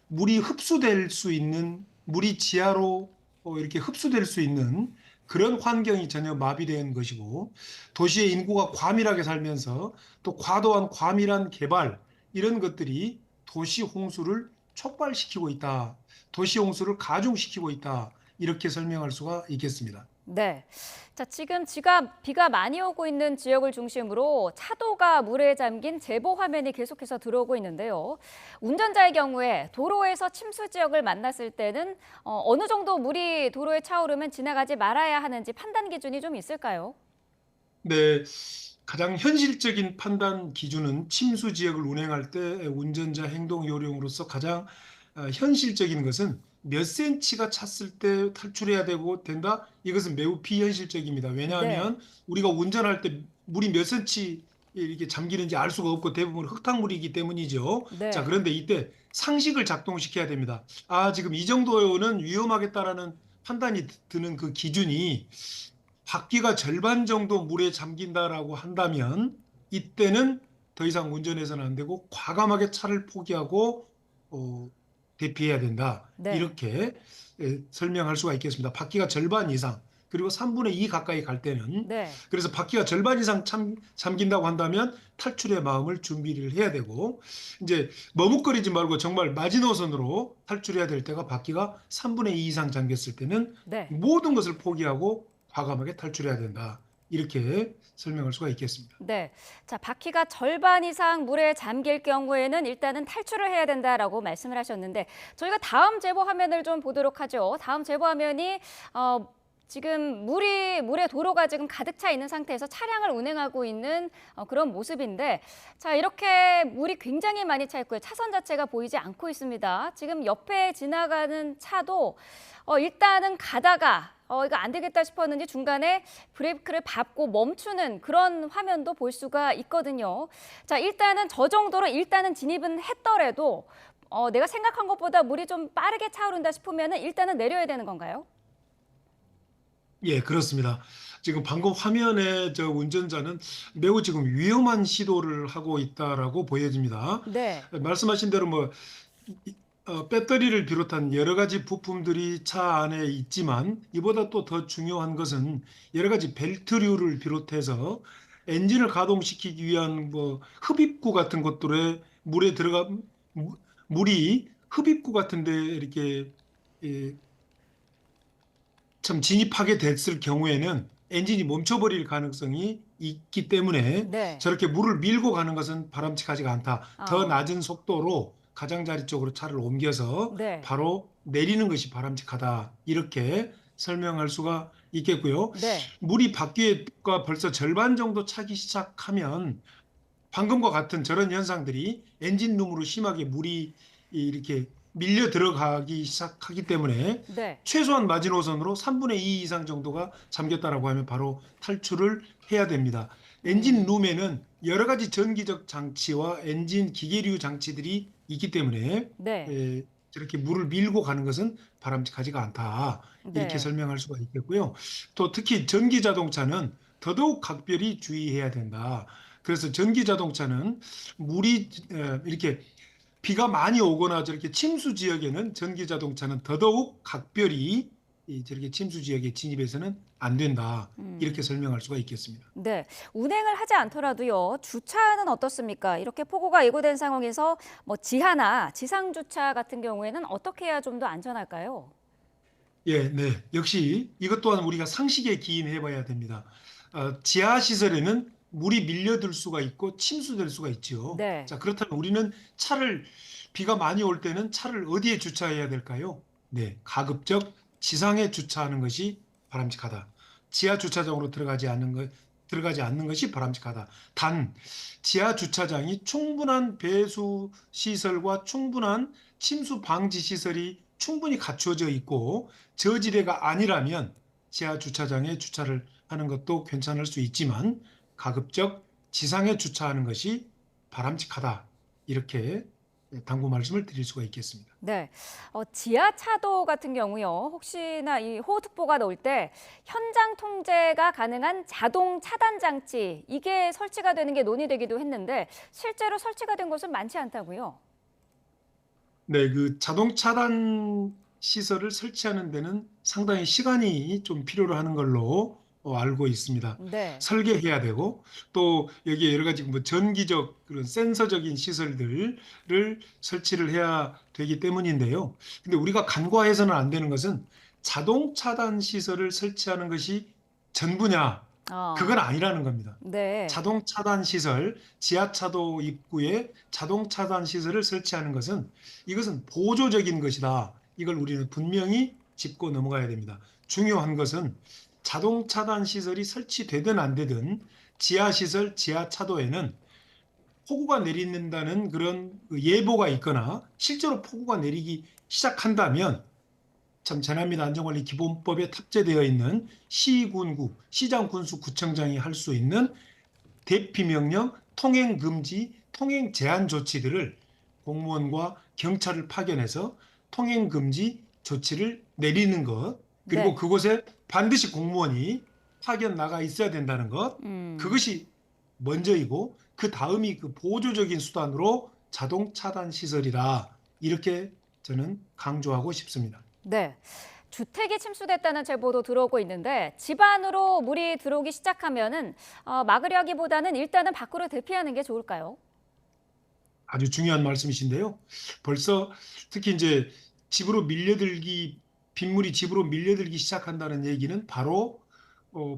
물이 흡수될 수 있는, 물이 지하로 이렇게 흡수될 수 있는 그런 환경이 전혀 마비된 것이고, 도시의 인구가 과밀하게 살면서 또 과도한 과밀한 개발 이런 것들이 도시 홍수를 촉발시키고 있다. 도시 홍수를 가중시키고 있다. 이렇게 설명할 수가 있겠습니다. 네. 자, 지금 비가 많이 오고 있는 지역을 중심으로 차도가 물에 잠긴 제보 화면이 계속해서 들어오고 있는데요. 운전자의 경우에 도로에서 침수 지역을 만났을 때는 어느 정도 물이 도로에 차오르면 지나가지 말아야 하는지 판단 기준이 좀 있을까요? 네. 가장 현실적인 판단 기준은 침수 지역을 운행할 때 운전자 행동 요령으로서 가장 현실적인 것은 몇 센치가 찼을 때 탈출해야 된다. 이것은 매우 비현실적입니다. 왜냐하면 우리가 운전할 때 물이 몇 센치 이렇게 잠기는지 알 수가 없고 대부분 흙탕물이기 때문이죠. 네. 자, 그런데 이때 상식을 작동시켜야 됩니다. 지금 이 정도는 위험하겠다라는 판단이 드는 그 기준이 바퀴가 절반 정도 물에 잠긴다라고 한다면 이때는 더 이상 운전해서는 안 되고 과감하게 차를 포기하고 대피해야 된다. 네. 이렇게 설명할 수가 있겠습니다. 바퀴가 절반 이상 그리고 3분의 2 가까이 갈 때는 네. 그래서 바퀴가 절반 이상 잠긴다고 한다면 탈출의 마음을 준비를 해야 되고 이제 머뭇거리지 말고 정말 마지노선으로 탈출해야 될 때가 바퀴가 3분의 2 이상 잠겼을 때는 네. 모든 것을 포기하고 과감하게 탈출해야 된다. 이렇게 설명할 수가 있겠습니다. 네. 자, 바퀴가 절반 이상 물에 잠길 경우에는 일단은 탈출을 해야 된다라고 말씀을 하셨는데 저희가 다음 제보 화면을 좀 보도록 하죠. 다음 제보 화면이 지금 물에 도로가 지금 가득 차 있는 상태에서 차량을 운행하고 있는 그런 모습인데 자, 이렇게 물이 굉장히 많이 차 있고요. 차선 자체가 보이지 않고 있습니다. 지금 옆에 지나가는 차도 일단은 가다가 이거 안 되겠다 싶었는지 중간에 브레이크를 밟고 멈추는 그런 화면도 볼 수가 있거든요. 자, 일단은 저 정도로 일단은 진입은 했더라도 내가 생각한 것보다 물이 좀 빠르게 차오른다 싶으면은 일단은 내려야 되는 건가요? 예, 그렇습니다. 지금 방금 화면에 저 운전자는 매우 지금 위험한 시도를 하고 있다라고 보여집니다. 네. 말씀하신 대로 배터리를 비롯한 여러 가지 부품들이 차 안에 있지만 이보다 또 더 중요한 것은 여러 가지 벨트류를 비롯해서 엔진을 가동시키기 위한 흡입구 같은 것들에 물이 흡입구 같은데 이렇게 참 진입하게 됐을 경우에는 엔진이 멈춰버릴 가능성이 있기 때문에 네. 저렇게 물을 밀고 가는 것은 바람직하지가 않다. 더 낮은 속도로 가장자리 쪽으로 차를 옮겨서 네. 바로 내리는 것이 바람직하다. 이렇게 설명할 수가 있겠고요. 네. 물이 바퀴가 벌써 절반 정도 차기 시작하면 방금과 같은 저런 현상들이 엔진룸으로 심하게 물이 이렇게 밀려 들어가기 시작하기 때문에 네. 최소한 마지노선으로 3분의 2 이상 정도가 잠겼다라고 하면 바로 탈출을 해야 됩니다. 엔진룸에는 여러 가지 전기적 장치와 엔진 기계류 장치들이 있기 때문에 네. 저렇게 물을 밀고 가는 것은 바람직하지가 않다. 이렇게 네. 설명할 수가 있겠고요. 또 특히 전기 자동차는 더더욱 각별히 주의해야 된다. 그래서 전기 자동차는 물이 이렇게 비가 많이 오거나 저렇게 침수 지역에는 전기 자동차는 더더욱 각별히 저렇게 침수 지역에 진입해서는 안 된다. 이렇게 설명할 수가 있겠습니다. 네, 운행을 하지 않더라도요. 주차는 어떻습니까? 이렇게 폭우가 예고된 상황에서 지하나 지상 주차 같은 경우에는 어떻게 해야 좀 더 안전할까요? 예, 네. 역시 이것 또한 우리가 상식에 기인해 봐야 됩니다. 지하 시설에는 물이 밀려들 수가 있고 침수될 수가 있죠. 네. 자, 그렇다면 우리는 비가 많이 올 때는 차를 어디에 주차해야 될까요? 네, 가급적 지상에 주차하는 것이 바람직하다. 지하 주차장으로 들어가지 않는 것이 바람직하다. 단, 지하 주차장이 충분한 배수 시설과 충분한 침수 방지 시설이 충분히 갖추어져 있고 저지대가 아니라면 지하 주차장에 주차를 하는 것도 괜찮을 수 있지만 가급적 지상에 주차하는 것이 바람직하다. 이렇게 당부 말씀을 드릴 수가 있겠습니다. 네, 지하차도 같은 경우요. 혹시나 이 호우특보가 나올 때 현장 통제가 가능한 자동 차단 장치 이게 설치가 되는 게 논의되기도 했는데 실제로 설치가 된 것은 많지 않다고요. 네, 그 자동 차단 시설을 설치하는 데는 상당히 시간이 좀 필요로 하는 걸로 알고 있습니다. 네. 설계해야 되고 또 여기에 여러 가지 뭐 전기적 그런 센서적인 시설들을 설치를 해야 되기 때문인데요. 근데 우리가 간과해서는 안 되는 것은 자동 차단 시설을 설치하는 것이 전부냐? 그건 아니라는 겁니다. 네. 자동 차단 시설, 지하차도 입구에 자동 차단 시설을 설치하는 것은 이것은 보조적인 것이다. 이걸 우리는 분명히 짚고 넘어가야 됩니다. 중요한 것은 자동 차단 시설이 설치되든 안 되든 지하 시설, 지하차도에는 폭우가 내린다는 그런 예보가 있거나 실제로 폭우가 내리기 시작한다면 참 재난및 안전관리 기본법에 탑재되어 있는 시군구, 시장군수구청장이 할 수 있는 대피명령, 통행금지, 통행제한 조치들을 공무원과 경찰을 파견해서 통행금지 조치를 내리는 것, 그리고 네. 그곳에 반드시 공무원이 파견 나가 있어야 된다는 것, 그것이 먼저이고 그 다음이 그 보조적인 수단으로 자동 차단 시설이다. 이렇게 저는 강조하고 싶습니다. 네. 주택이 침수됐다는 제보도 들어오고 있는데 집 안으로 물이 들어오기 시작하면은 막으려기보다는 일단은 밖으로 대피하는 게 좋을까요? 아주 중요한 말씀이신데요. 벌써 특히 이제 빗물이 집으로 밀려들기 시작한다는 얘기는 바로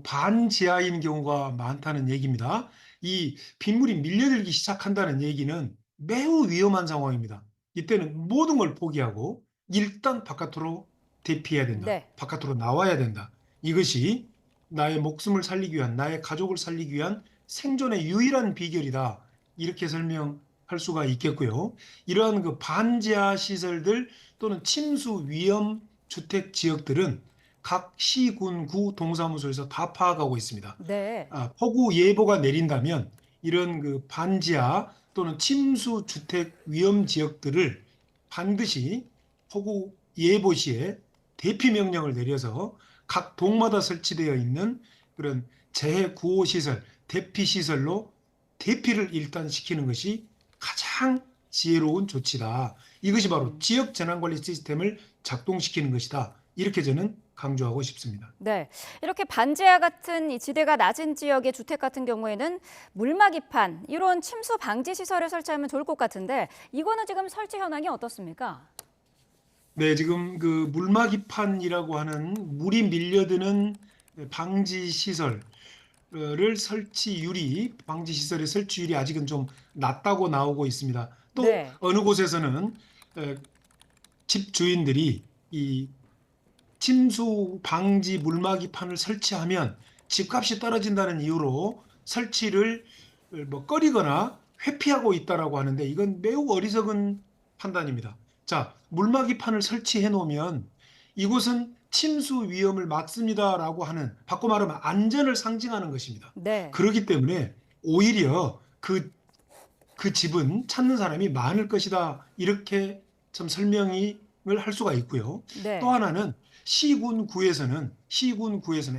반지하인 경우가 많다는 얘기입니다. 이 빗물이 밀려들기 시작한다는 얘기는 매우 위험한 상황입니다. 이때는 모든 걸 포기하고 일단 바깥으로 대피해야 된다. 네. 바깥으로 나와야 된다. 이것이 나의 목숨을 살리기 위한, 나의 가족을 살리기 위한 생존의 유일한 비결이다. 이렇게 설명할 수가 있겠고요. 이러한 그 반지하 시설들 또는 침수 위험 주택 지역들은 각 시, 군, 구 동사무소에서 다 파악하고 있습니다. 네. 폭우 예보가 내린다면 이런 그 반지하 또는 침수 주택 위험 지역들을 반드시 폭우 예보 시에 대피 명령을 내려서 각 동마다 설치되어 있는 그런 재해 구호 시설, 대피 시설로 대피를 일단 시키는 것이 가장 지혜로운 조치다. 이것이 바로 지역 재난관리 시스템을 작동시키는 것이다. 이렇게 저는 강조하고 싶습니다. 네, 이렇게 반지하 같은 이 지대가 낮은 지역의 주택 같은 경우에는 물막이판, 이런 침수 방지 시설을 설치하면 좋을 것 같은데 이거는 지금 설치 현황이 어떻습니까? 네, 지금 그 물막이판이라고 하는 물이 밀려드는 방지 시설을 방지 시설의 설치율이 아직은 좀 낮다고 나오고 있습니다. 또 네. 어느 곳에서는 집 주인들이 이 침수 방지 물막이판을 설치하면 집값이 떨어진다는 이유로 설치를 꺼리거나 회피하고 있다라고 하는데 이건 매우 어리석은 판단입니다. 자, 물막이판을 설치해 놓으면 이곳은 침수 위험을 막습니다라고 하는, 바꿔 말하면 안전을 상징하는 것입니다. 네. 그렇기 때문에 오히려 그 집은 찾는 사람이 많을 것이다. 이렇게 좀 설명을 할 수가 있고요. 네. 또 하나는 시군구에서는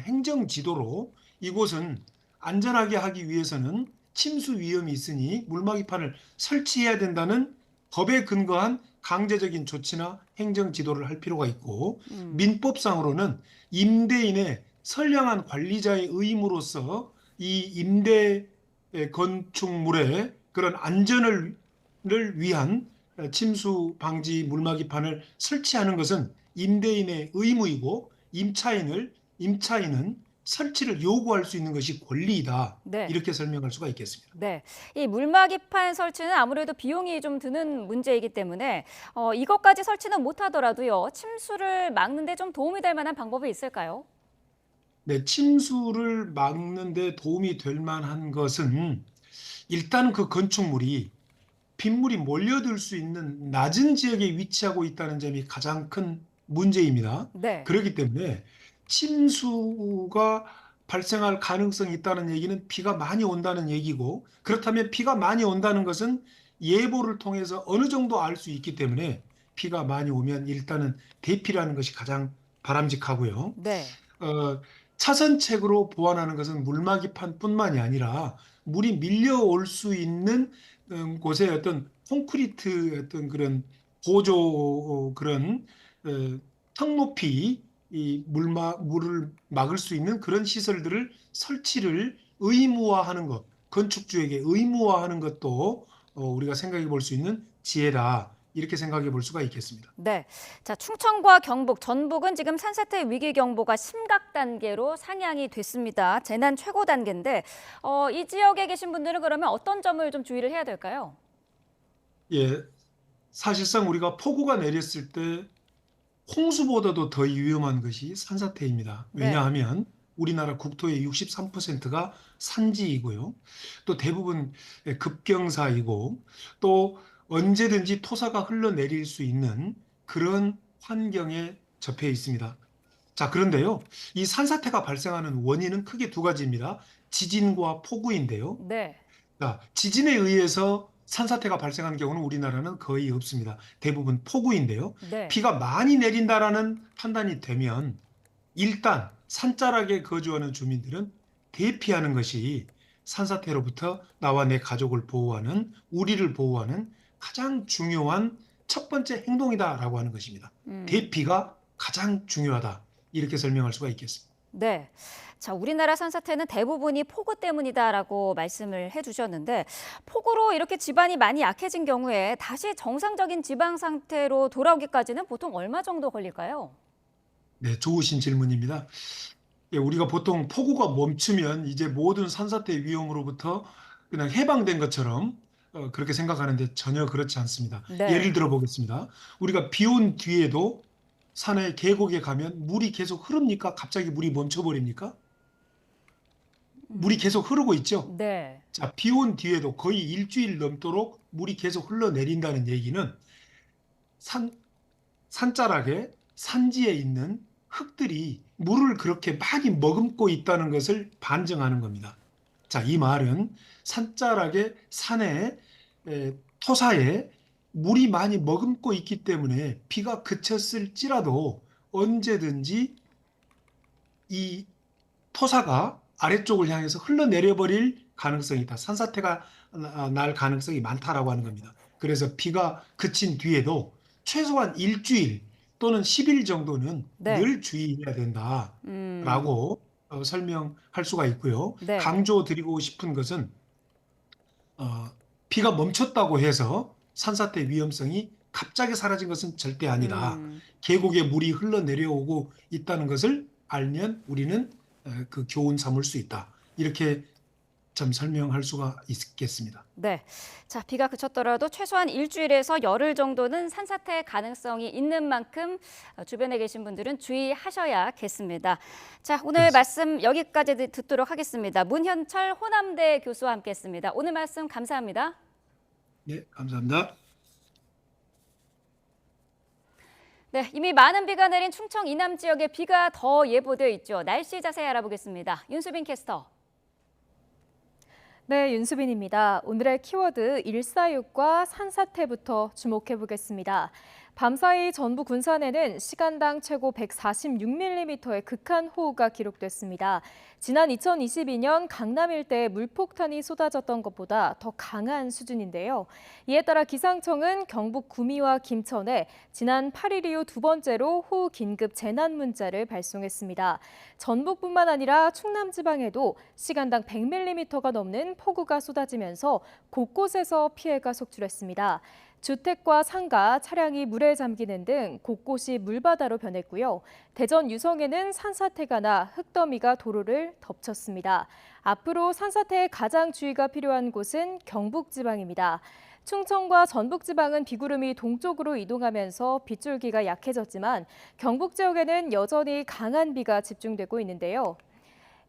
행정 지도로 이곳은 안전하게 하기 위해서는 침수 위험이 있으니 물막이판을 설치해야 된다는 법에 근거한 강제적인 조치나 행정 지도를 할 필요가 있고 민법상으로는 임대인의 선량한 관리자의 의무로서 이 임대 건축물의 그런 안전을 위한 침수 방지 물막이판을 설치하는 것은 임대인의 의무이고 임차인은 설치를 요구할 수 있는 것이 권리이다. 네. 이렇게 설명할 수가 있겠습니다. 네, 이 물막이판 설치는 아무래도 비용이 좀 드는 문제이기 때문에 이것까지 설치는 못하더라도요. 침수를 막는 데 좀 도움이 될 만한 방법이 있을까요? 네, 침수를 막는 데 도움이 될 만한 것은 일단 그 건축물이 빗물이 몰려들 수 있는 낮은 지역에 위치하고 있다는 점이 가장 큰 문제입니다. 네. 그렇기 때문에 침수가 발생할 가능성이 있다는 얘기는 비가 많이 온다는 얘기고, 그렇다면 비가 많이 온다는 것은 예보를 통해서 어느 정도 알 수 있기 때문에 비가 많이 오면 일단은 대피라는 것이 가장 바람직하고요. 네. 차선책으로 보완하는 것은 물막이판뿐만이 아니라 물이 밀려올 수 있는 곳에 어떤 콘크리트 어떤 그런 보조 그런 턱 높이 이 물을 막을 수 있는 그런 시설들을 설치를 의무화하는 것, 건축주에게 의무화하는 것도 우리가 생각해 볼 수 있는 지혜다. 이렇게 생각해 볼 수가 있겠습니다. 네, 자 충청과 경북, 전북은 지금 산사태 위기 경보가 심각 단계로 상향이 됐습니다. 재난 최고 단계인데 이 지역에 계신 분들은 그러면 어떤 점을 좀 주의를 해야 될까요? 예, 사실상 우리가 폭우가 내렸을 때 홍수보다도 더 위험한 것이 산사태입니다. 왜냐하면 우리나라 국토의 63%가 산지이고요. 또 대부분 급경사이고 또 언제든지 토사가 흘러내릴 수 있는 그런 환경에 접해 있습니다. 자, 그런데요. 이 산사태가 발생하는 원인은 크게 두 가지입니다. 지진과 폭우인데요. 네. 자, 지진에 의해서 산사태가 발생하는 경우는 우리나라는 거의 없습니다. 대부분 폭우인데요. 네. 비가 많이 내린다라는 판단이 되면 일단 산자락에 거주하는 주민들은 대피하는 것이 산사태로부터 나와 내 가족을 보호하는, 우리를 보호하는 가장 중요한 첫 번째 행동이다라고 하는 것입니다. 대피가 가장 중요하다. 이렇게 설명할 수가 있겠습니다. 네. 자, 우리나라 산사태는 대부분이 폭우 때문이다라고 말씀을 해주셨는데 폭우로 이렇게 지반이 많이 약해진 경우에 다시 정상적인 지방 상태로 돌아오기까지는 보통 얼마 정도 걸릴까요? 네, 좋으신 질문입니다. 예, 우리가 보통 폭우가 멈추면 이제 모든 산사태 위험으로부터 그냥 해방된 것처럼 그렇게 생각하는데 전혀 그렇지 않습니다. 네. 예를 들어 보겠습니다. 우리가 비 온 뒤에도 산의 계곡에 가면 물이 계속 흐릅니까? 갑자기 물이 멈춰버립니까? 물이 계속 흐르고 있죠? 네. 자, 비 온 뒤에도 거의 일주일 넘도록 물이 계속 흘러내린다는 얘기는 산자락에 산지에 있는 흙들이 물을 그렇게 많이 머금고 있다는 것을 반증하는 겁니다. 자, 이 말은 산자락에 산에 토사에 물이 많이 머금고 있기 때문에 비가 그쳤을지라도 언제든지 이 토사가 아래쪽을 향해서 흘러내려버릴 가능성이 있다. 산사태가 날 가능성이 많다라고 하는 겁니다. 그래서 비가 그친 뒤에도 최소한 일주일 또는 10일 정도는 늘 주의해야 된다라고 설명할 수가 있고요. 네. 강조드리고 싶은 것은 비가 멈췄다고 해서 산사태 위험성이 갑자기 사라진 것은 절대 아니다. 계곡에 물이 흘러내려오고 있다는 것을 알면 우리는 그 교훈 삼을 수 있다. 이렇게 좀 설명할 수가 있겠습니다. 네. 자, 비가 그쳤더라도 최소한 일주일에서 열흘 정도는 산사태 가능성이 있는 만큼 주변에 계신 분들은 주의하셔야겠습니다. 자, 오늘 말씀 여기까지 듣도록 하겠습니다. 문현철 호남대 교수와 함께했습니다. 오늘 말씀 감사합니다. 네, 감사합니다. 네, 이미 많은 비가 내린 충청 이남 지역에 비가 더 예보되어 있죠. 날씨 자세히 알아보겠습니다. 윤수빈 캐스터. 네, 윤수빈입니다. 오늘의 키워드 146과 산사태부터 주목해 보겠습니다. 밤사이 전북 군산에는 시간당 최고 146mm의 극한 호우가 기록됐습니다. 지난 2022년 강남 일대에 물폭탄이 쏟아졌던 것보다 더 강한 수준인데요. 이에 따라 기상청은 경북 구미와 김천에 지난 8일 이후 두 번째로 호우 긴급 재난 문자를 발송했습니다. 전북뿐만 아니라 충남 지방에도 시간당 100mm가 넘는 폭우가 쏟아지면서 곳곳에서 피해가 속출했습니다. 주택과 상가, 차량이 물에 잠기는 등 곳곳이 물바다로 변했고요. 대전 유성에는 산사태가 나 흙더미가 도로를 덮쳤습니다. 앞으로 산사태에 가장 주의가 필요한 곳은 경북지방입니다. 충청과 전북지방은 비구름이 동쪽으로 이동하면서 빗줄기가 약해졌지만 경북 지역에는 여전히 강한 비가 집중되고 있는데요.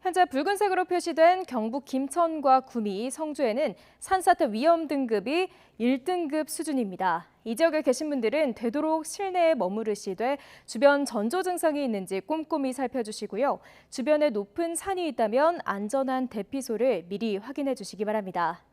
현재 붉은색으로 표시된 경북 김천과 구미, 성주에는 산사태 위험 등급이 1등급 수준입니다. 이 지역에 계신 분들은 되도록 실내에 머무르시되 주변 전조 증상이 있는지 꼼꼼히 살펴주시고요. 주변에 높은 산이 있다면 안전한 대피소를 미리 확인해 주시기 바랍니다.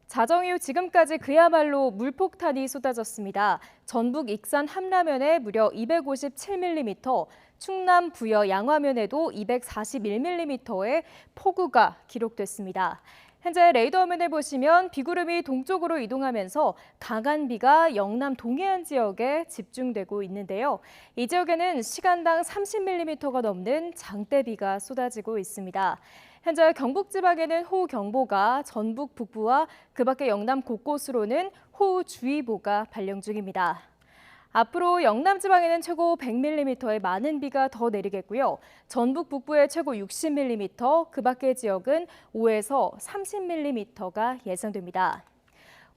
자정 이후 지금까지 그야말로 물폭탄이 쏟아졌습니다. 전북 익산 함라면에 무려 257mm, 충남 부여 양화면에도 241mm의 폭우가 기록됐습니다. 현재 레이더 화면을 보시면 비구름이 동쪽으로 이동하면서 강한 비가 영남 동해안 지역에 집중되고 있는데요. 이 지역에는 시간당 30mm가 넘는 장대비가 쏟아지고 있습니다. 현재 경북 지방에는 호우경보가, 전북 북부와 그 밖의 영남 곳곳으로는 호우주의보가 발령 중입니다. 앞으로 영남 지방에는 최고 100mm의 많은 비가 더 내리겠고요. 전북 북부에 최고 60mm, 그 밖의 지역은 5에서 30mm가 예상됩니다.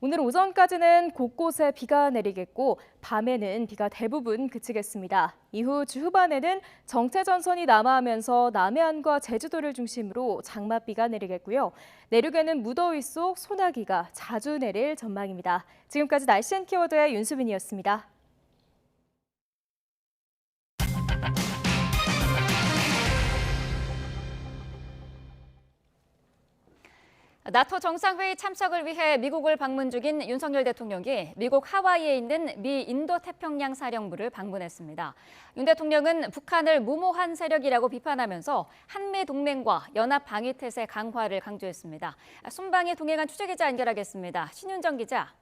오늘 오전까지는 곳곳에 비가 내리겠고 밤에는 비가 대부분 그치겠습니다. 이후 주 후반에는 정체전선이 남하하면서 남해안과 제주도를 중심으로 장맛비가 내리겠고요. 내륙에는 무더위 속 소나기가 자주 내릴 전망입니다. 지금까지 날씨 앤 키워드의 윤수빈이었습니다. 나토 정상회의 참석을 위해 미국을 방문 중인 윤석열 대통령이 미국 하와이에 있는 미 인도태평양 사령부를 방문했습니다. 윤 대통령은 북한을 무모한 세력이라고 비판하면서 한미 동맹과 연합 방위 태세 강화를 강조했습니다. 순방에 동행한 취재기자 연결하겠습니다. 신윤정 기자.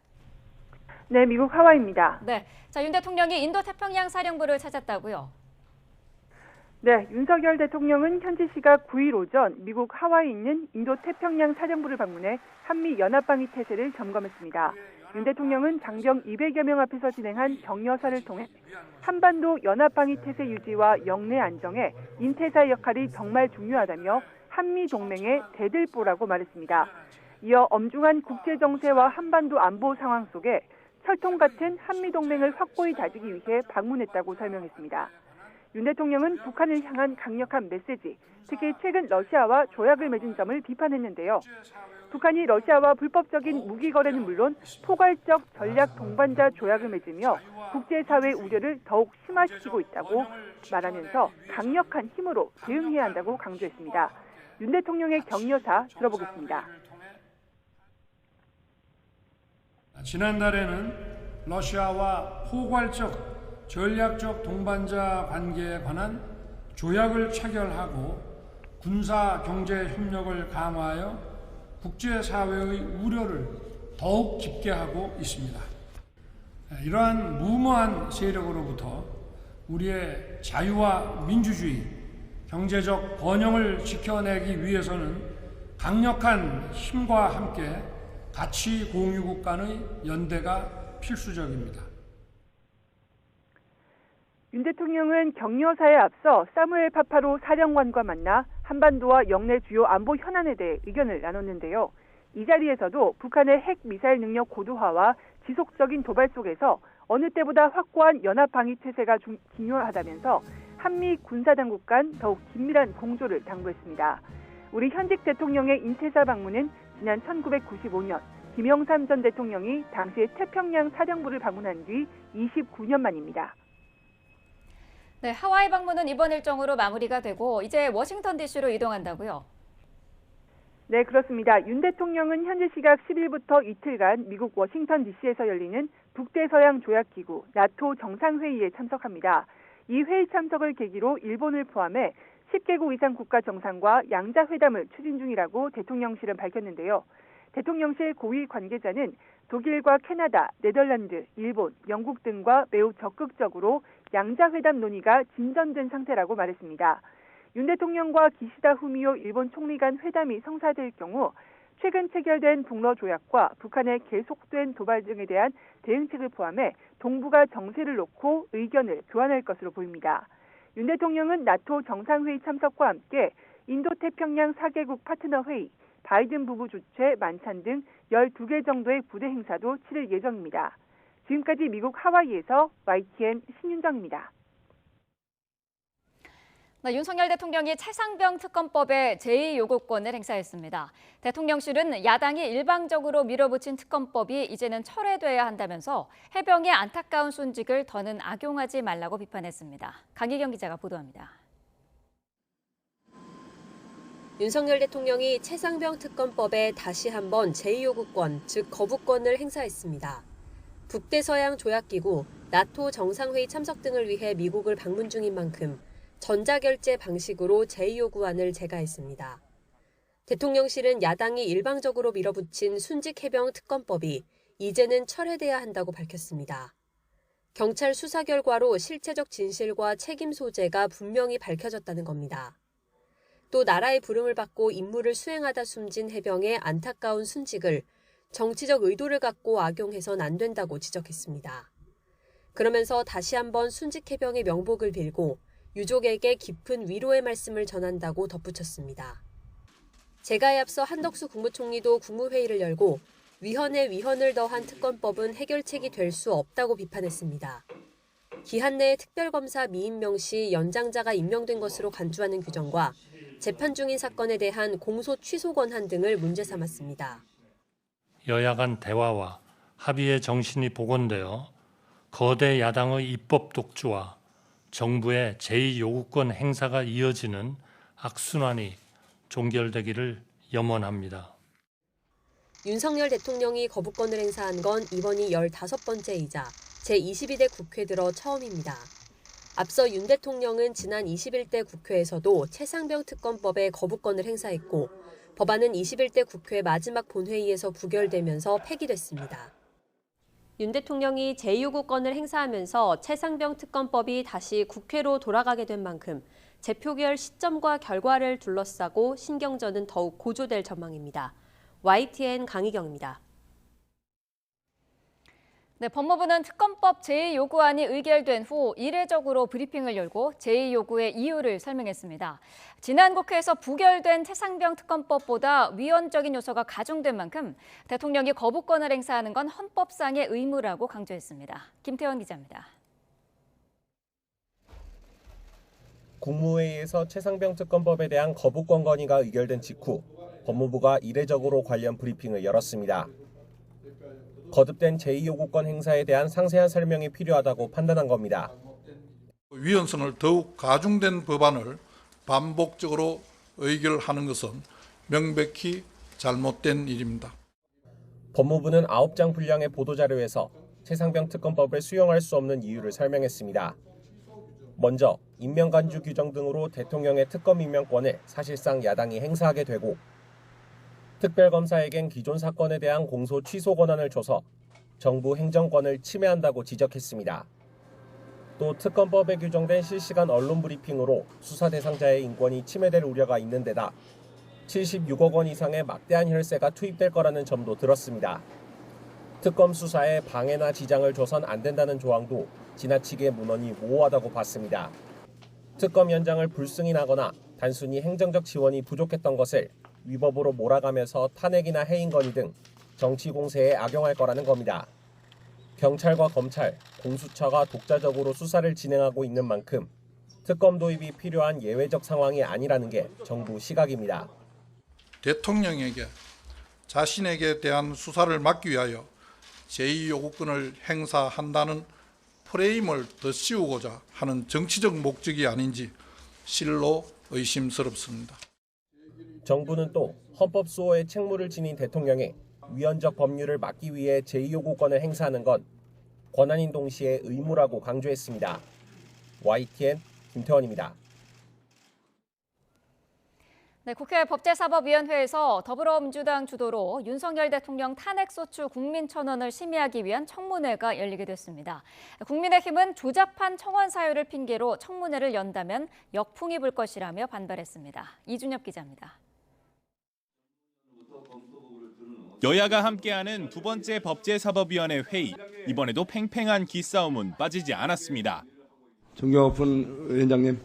네, 미국 하와이입니다. 네, 자, 윤 대통령이 인도태평양 사령부를 찾았다고요? 네, 윤석열 대통령은 현지 시각 9일 오전 미국 하와이에 있는 인도태평양 사령부를 방문해 한미 연합방위 태세를 점검했습니다. 윤 대통령은 장병 200여 명 앞에서 진행한 격려사를 통해 한반도 연합방위 태세 유지와 영내 안정에 인태사의 역할이 정말 중요하다며 한미 동맹의 대들보라고 말했습니다. 이어 엄중한 국제 정세와 한반도 안보 상황 속에 철통 같은 한미 동맹을 확고히 다지기 위해 방문했다고 설명했습니다. 윤 대통령은 북한을 향한 강력한 메시지, 특히 최근 러시아와 조약을 맺은 점을 비판했는데요. 북한이 러시아와 불법적인 무기 거래는 물론 포괄적 전략 동반자 조약을 맺으며 국제사회의 우려를 더욱 심화시키고 있다고 말하면서 강력한 힘으로 대응해야 한다고 강조했습니다. 윤 대통령의 격려사 들어보겠습니다. 지난달에는 러시아와 포괄적 전략적 동반자 관계에 관한 조약을 체결하고 군사 경제 협력을 강화하여 국제사회의 우려를 더욱 깊게 하고 있습니다. 이러한 무모한 세력으로부터 우리의 자유와 민주주의, 경제적 번영을 지켜내기 위해서는 강력한 힘과 함께 가치 공유국 간의 연대가 필수적입니다. 윤 대통령은 격려사에 앞서 사무엘 파파로 사령관과 만나 한반도와 영내 주요 안보 현안에 대해 의견을 나눴는데요. 이 자리에서도 북한의 핵 미사일 능력 고도화와 지속적인 도발 속에서 어느 때보다 확고한 연합 방위 태세가 중요하다면서 한미 군사당국 간 더욱 긴밀한 공조를 당부했습니다. 우리 현직 대통령의 인태사 방문은 지난 1995년 김영삼 전 대통령이 당시의 태평양 사령부를 방문한 뒤 29년 만입니다. 네, 하와이 방문은 이번 일정으로 마무리가 되고 이제 워싱턴 DC로 이동한다고요? 네, 그렇습니다. 윤 대통령은 현지 시각 10일부터 이틀간 미국 워싱턴 DC에서 열리는 북대서양 조약기구 나토 정상회의에 참석합니다. 이 회의 참석을 계기로 일본을 포함해 10개국 이상 국가 정상과 양자회담을 추진 중이라고 대통령실은 밝혔는데요. 대통령실 고위 관계자는 독일과 캐나다, 네덜란드, 일본, 영국 등과 매우 적극적으로 양자회담 논의가 진전된 상태라고 말했습니다. 윤 대통령과 기시다 후미오 일본 총리 간 회담이 성사될 경우 최근 체결된 북러 조약과 북한의 계속된 도발 등에 대한 대응책을 포함해 동북아 정세를 놓고 의견을 교환할 것으로 보입니다. 윤 대통령은 나토 정상회의 참석과 함께 인도태평양 4개국 파트너 회의, 바이든 부부 주최 만찬 등 12개 정도의 부대 행사도 치를 예정입니다. 지금까지 미국 하와이에서 YTN 신윤정입니다. 윤석열 대통령이 최상병 특검법에 제2요구권을 행사했습니다. 대통령실은 야당이 일방적으로 밀어붙인 특검법이 이제는 철회돼야 한다면서 해병의 안타까운 순직을 더는 악용하지 말라고 비판했습니다. 강희경 기자가 보도합니다. 윤석열 대통령이 최상병 특검법에 다시 한번 제2요구권, 즉 거부권을 행사했습니다. 북대서양 조약기구, 나토 정상회의 참석 등을 위해 미국을 방문 중인 만큼 전자결제 방식으로 제2요구안을 제가했습니다. 대통령실은 야당이 일방적으로 밀어붙인 순직해병 특검법이 이제는 철회돼야 한다고 밝혔습니다. 경찰 수사 결과로 실체적 진실과 책임 소재가 분명히 밝혀졌다는 겁니다. 또 나라의 부름을 받고 임무를 수행하다 숨진 해병의 안타까운 순직을 정치적 의도를 갖고 악용해선 안 된다고 지적했습니다. 그러면서 다시 한번 순직해병의 명복을 빌고 유족에게 깊은 위로의 말씀을 전한다고 덧붙였습니다. 제가에 앞서 한덕수 국무총리도 국무회의를 열고 위헌에 위헌을 더한 특검법은 해결책이 될 수 없다고 비판했습니다. 기한 내에 특별검사 미임명 시 연장자가 임명된 것으로 간주하는 규정과 재판 중인 사건에 대한 공소 취소 권한 등을 문제 삼았습니다. 여야 간 대화와 합의의 정신이 복원되어 거대 야당의 입법 독주와 정부의 제2요구권 행사가 이어지는 악순환이 종결되기를 염원합니다. 윤석열 대통령이 거부권을 행사한 건 이번이 15번째이자 제22대 국회 들어 처음입니다. 앞서 윤 대통령은 지난 21대 국회에서도 최상병 특검법에 거부권을 행사했고 법안은 21대 국회 마지막 본회의에서 부결되면서 폐기됐습니다. 윤 대통령이 제2요구권을 행사하면서 최상병 특검법이 다시 국회로 돌아가게 된 만큼 재표결 시점과 결과를 둘러싸고 신경전은 더욱 고조될 전망입니다. YTN 강희경입니다. 법무부는 특검법 제2요구안이 의결된 후 이례적으로 브리핑을 열고 제2요구의 이유를 설명했습니다. 지난 국회에서 부결된 최상병 특검법보다 위헌적인 요소가 가중된 만큼 대통령이 거부권을 행사하는 건 헌법상의 의무라고 강조했습니다. 김태원 기자입니다. 국무회의에서 최상병 특검법에 대한 거부권 건의가 의결된 직후 법무부가 이례적으로 관련 브리핑을 열었습니다. 거듭된 제2요구권 행사에 대한 상세한 설명이 필요하다고 판단한 겁니다. 위헌성을 더욱 가중된 법안을 반복적으로 의결하는 것은 명백히 잘못된 일입니다. 법무부는 9장 분량의 보도자료에서 최상병 특검법을 수용할 수 없는 이유를 설명했습니다. 먼저 임명간주 규정 등으로 대통령의 특검 임명권을 사실상 야당이 행사하게 되고 특별검사에겐 기존 사건에 대한 공소 취소 권한을 줘서 정부 행정권을 침해한다고 지적했습니다. 또 특검법에 규정된 실시간 언론 브리핑으로 수사 대상자의 인권이 침해될 우려가 있는 데다 76억 원 이상의 막대한 혈세가 투입될 거라는 점도 들었습니다. 특검 수사에 방해나 지장을 줘선 안 된다는 조항도 지나치게 문헌이 모호하다고 봤습니다. 특검 연장을 불승인하거나 단순히 행정적 지원이 부족했던 것을 위법으로 몰아가면서 탄핵이나 해임 건의 등 정치 공세에 악용할 거라는 겁니다. 경찰과 검찰, 공수처가 독자적으로 수사를 진행하고 있는 만큼 특검 도입이 필요한 예외적 상황이 아니라는 게 정부 시각입니다. 대통령에게 자신에게 대한 수사를 막기 위하여 제2요구권을 행사한다는 프레임을 더 씌우고자 하는 정치적 목적이 아닌지 실로 의심스럽습니다. 정부는 또 헌법 수호의 책무를 지닌 대통령이 위헌적 법률을 막기 위해 제2요구권을 행사하는 건 권한인 동시에 의무라고 강조했습니다. YTN 김태원입니다. 국회 법제사법위원회에서 더불어민주당 주도로 윤석열 대통령 탄핵소추 국민청원을 심의하기 위한 청문회가 열리게 됐습니다. 국민의힘은 조잡한 청원 사유를 핑계로 청문회를 연다면 역풍이 불 것이라며 반발했습니다. 이준엽 기자입니다. 여야가 함께하는 두 번째 법제사법위원회 회의. 이번에도 팽팽한 기싸움은 빠지지 않았습니다. 정경호 위원장님,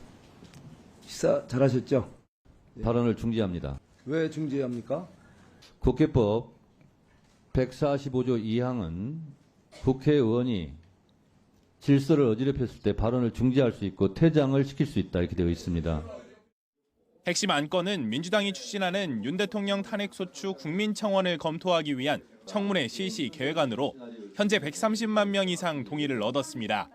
식사 잘하셨죠? 발언을 중지합니다. 왜 중지합니까? 국회법 145조 2항은 국회의원이 질서를 어지럽혔을 때 발언을 중지할 수 있고 퇴장을 시킬 수 있다 이렇게 되어 있습니다. 핵심 안건은 민주당이 추진하는 윤 대통령 탄핵소추 국민청원을 검토하기 위한 청문회 실시 계획안으로 현재 130만 명 이상 동의를 얻었습니다.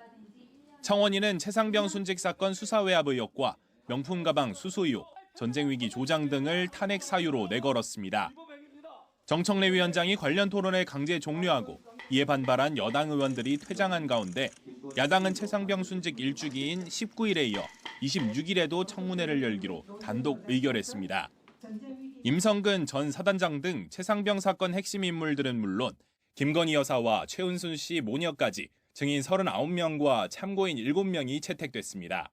청원인은 최상병 순직 사건 수사 외압 의혹과 명품 가방 수수 의혹, 전쟁 위기 조장 등을 탄핵 사유로 내걸었습니다. 정청래 위원장이 관련 토론을 강제 종료하고 이에 반발한 여당 의원들이 퇴장한 가운데 야당은 최상병 순직 1주기인 19일에 이어 26일에도 청문회를 열기로 단독 의결했습니다. 임성근 전 사단장 등 최상병 사건 핵심 인물들은 물론 김건희 여사와 최은순 씨 모녀까지 증인 39명과 참고인 7명이 채택됐습니다.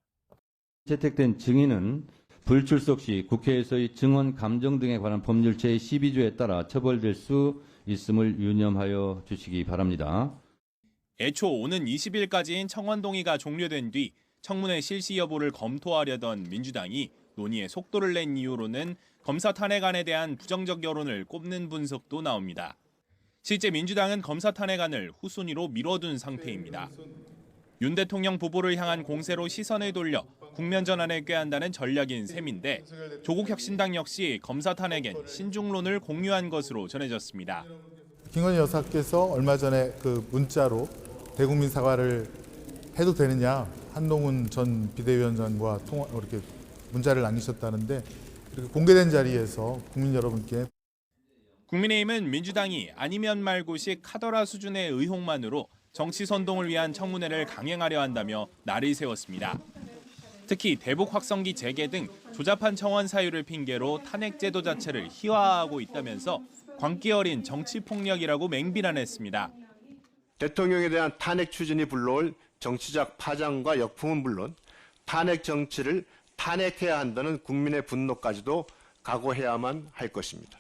채택된 증인은 불출석 시 국회에서의 증언 감정 등에 관한 법률 제12조에 따라 처벌될 수 있음을 유념하여 주시기 바랍니다. 애초 오는 20일까지인 청원 동의가 종료된 뒤 청문회 실시 여부를 검토하려던 민주당이 논의에 속도를 낸 이유로는 검사 탄핵안에 대한 부정적 여론을 꼽는 분석도 나옵니다. 실제 민주당은 검사 탄핵안을 후순위로 미뤄둔 상태입니다. 윤 대통령 부부를 향한 공세로 시선을 돌려 국면 전환을 꾀한다는 전략인 셈인데 조국 혁신당 역시 검사 탄핵엔 신중론을 공유한 것으로 전해졌습니다. 김건희 여사께서 얼마 전에 그 문자로 대국민 사과를 해도 되느냐 한동훈 전 비대위원장과 이렇게 문자를 남기셨다는데 이렇게 공개된 자리에서 국민 여러분께 국민의힘은 민주당이 아니면 말고식 카더라 수준의 의혹만으로 정치 선동을 위한 청문회를 강행하려 한다며 날을 세웠습니다. 특히 대북 확성기 재개 등 조잡한 청원 사유를 핑계로 탄핵 제도 자체를 희화화하고 있다면서 광기 어린 정치 폭력이라고 맹비난했습니다. 대통령에 대한 탄핵 추진이 불러올 정치적 파장과 역풍은 물론 탄핵 정치를 탄핵해야 한다는 국민의 분노까지도 각오해야만 할 것입니다.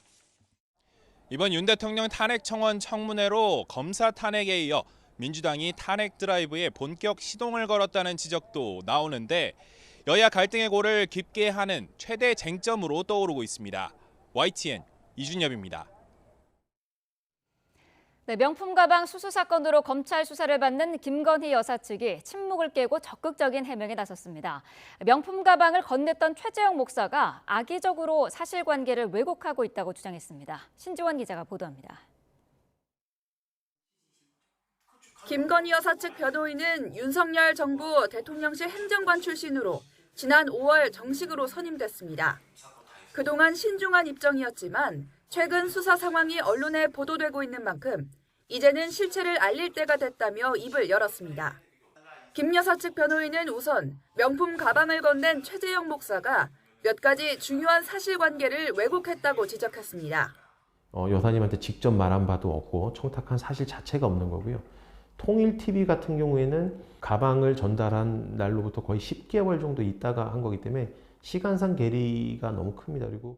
이번 윤 대통령 탄핵 청원 청문회로 검사 탄핵에 이어 민주당이 탄핵 드라이브에 본격 시동을 걸었다는 지적도 나오는데 여야 갈등의 골을 깊게 하는 최대 쟁점으로 떠오르고 있습니다. YTN 이준엽입니다. 네, 명품 가방 수수 사건으로 검찰 수사를 받는 김건희 여사 측이 침묵을 깨고 적극적인 해명에 나섰습니다. 명품 가방을 건넸던 최재형 목사가 악의적으로 사실관계를 왜곡하고 있다고 주장했습니다. 신지원 기자가 보도합니다. 김건희 여사 측 변호인은 윤석열 정부 대통령실 행정관 출신으로 지난 5월 정식으로 선임됐습니다. 그동안 신중한 입장이었지만 최근 수사 상황이 언론에 보도되고 있는 만큼 이제는 실체를 알릴 때가 됐다며 입을 열었습니다. 김 여사 측 변호인은 우선 명품 가방을 건넨 최재형 목사가 몇 가지 중요한 사실관계를 왜곡했다고 지적했습니다. 여사님한테 직접 말한 바도 없고 청탁한 사실 자체가 없는 거고요. 통일TV 같은 경우에는 가방을 전달한 날로부터 거의 10개월 정도 있다가 한 거기 때문에 시간상 괴리가 너무 큽니다. 그리고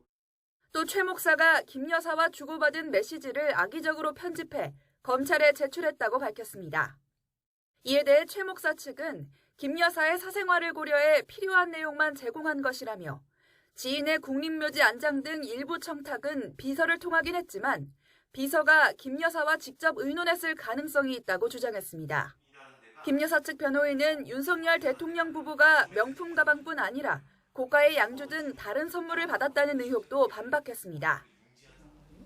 또 최 목사가 김 여사와 주고받은 메시지를 악의적으로 편집해 검찰에 제출했다고 밝혔습니다. 이에 대해 최 목사 측은 김 여사의 사생활을 고려해 필요한 내용만 제공한 것이라며 지인의 국립묘지 안장 등 일부 청탁은 비서를 통하긴 했지만 비서가 김 여사와 직접 의논했을 가능성이 있다고 주장했습니다. 김 여사 측 변호인은 윤석열 대통령 부부가 명품 가방뿐 아니라 고가의 양주 등 다른 선물을 받았다는 의혹도 반박했습니다.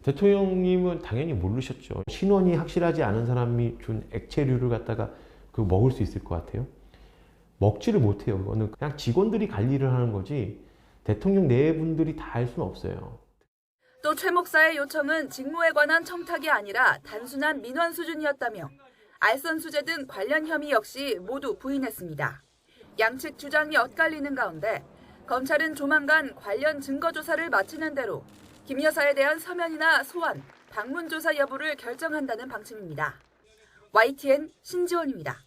대통령님은 당연히 모르셨죠. 신원이 확실하지 않은 사람이 준 액체류를 갖다가 먹을 수 있을 것 같아요? 먹지를 못해요. 그거는 그냥 직원들이 관리를 하는 거지 대통령 내분들이 다 할 수는 없어요. 또 최 목사의 요청은 직무에 관한 청탁이 아니라 단순한 민원 수준이었다며 알선수재 등 관련 혐의 역시 모두 부인했습니다. 양측 주장이 엇갈리는 가운데 검찰은 조만간 관련 증거 조사를 마치는 대로 김 여사에 대한 서면이나 소환, 방문 조사 여부를 결정한다는 방침입니다. YTN 신지원입니다.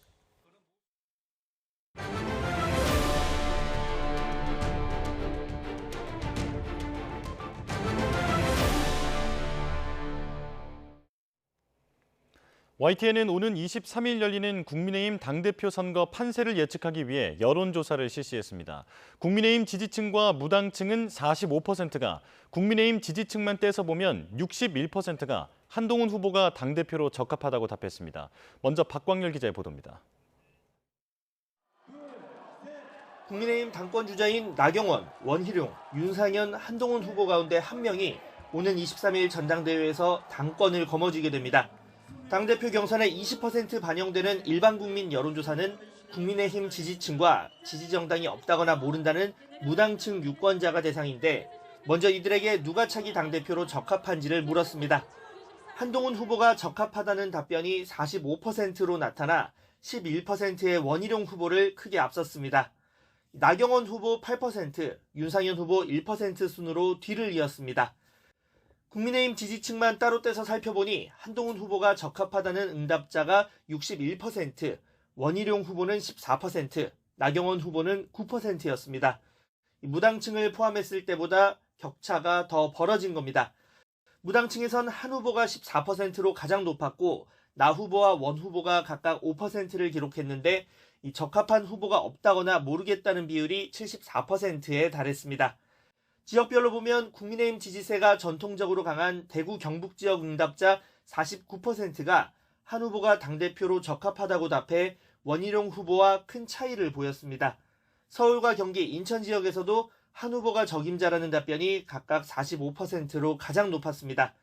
YTN은 오는 23일 열리는 국민의힘 당대표 선거 판세를 예측하기 위해 여론조사를 실시했습니다. 국민의힘 지지층과 무당층은 45%가, 국민의힘 지지층만 떼서보면 61%가 한동훈 후보가 당대표로 적합하다고 답했습니다. 먼저 박광열 기자의 보도입니다. 국민의힘 당권 주자인 나경원, 원희룡, 윤상현, 한동훈 후보 가운데 한 명이 오는 23일 전당대회에서 당권을 거머쥐게 됩니다. 당대표 경선에 20% 반영되는 일반 국민 여론조사는 국민의힘 지지층과 지지정당이 없다거나 모른다는 무당층 유권자가 대상인데 먼저 이들에게 누가 차기 당대표로 적합한지를 물었습니다. 한동훈 후보가 적합하다는 답변이 45%로 나타나 11%의 원희룡 후보를 크게 앞섰습니다. 나경원 후보 8%, 윤상현 후보 1% 순으로 뒤를 이었습니다. 국민의힘 지지층만 따로 떼서 살펴보니 한동훈 후보가 적합하다는 응답자가 61%, 원희룡 후보는 14%, 나경원 후보는 9%였습니다. 무당층을 포함했을 때보다 격차가 더 벌어진 겁니다. 무당층에선 한 후보가 14%로 가장 높았고 나 후보와 원 후보가 각각 5%를 기록했는데 이 적합한 후보가 없다거나 모르겠다는 비율이 74%에 달했습니다. 지역별로 보면 국민의힘 지지세가 전통적으로 강한 대구 경북 지역 응답자 49%가 한 후보가 당대표로 적합하다고 답해 원희룡 후보와 큰 차이를 보였습니다. 서울과 경기, 인천 지역에서도 한 후보가 적임자라는 답변이 각각 45%로 가장 높았습니다.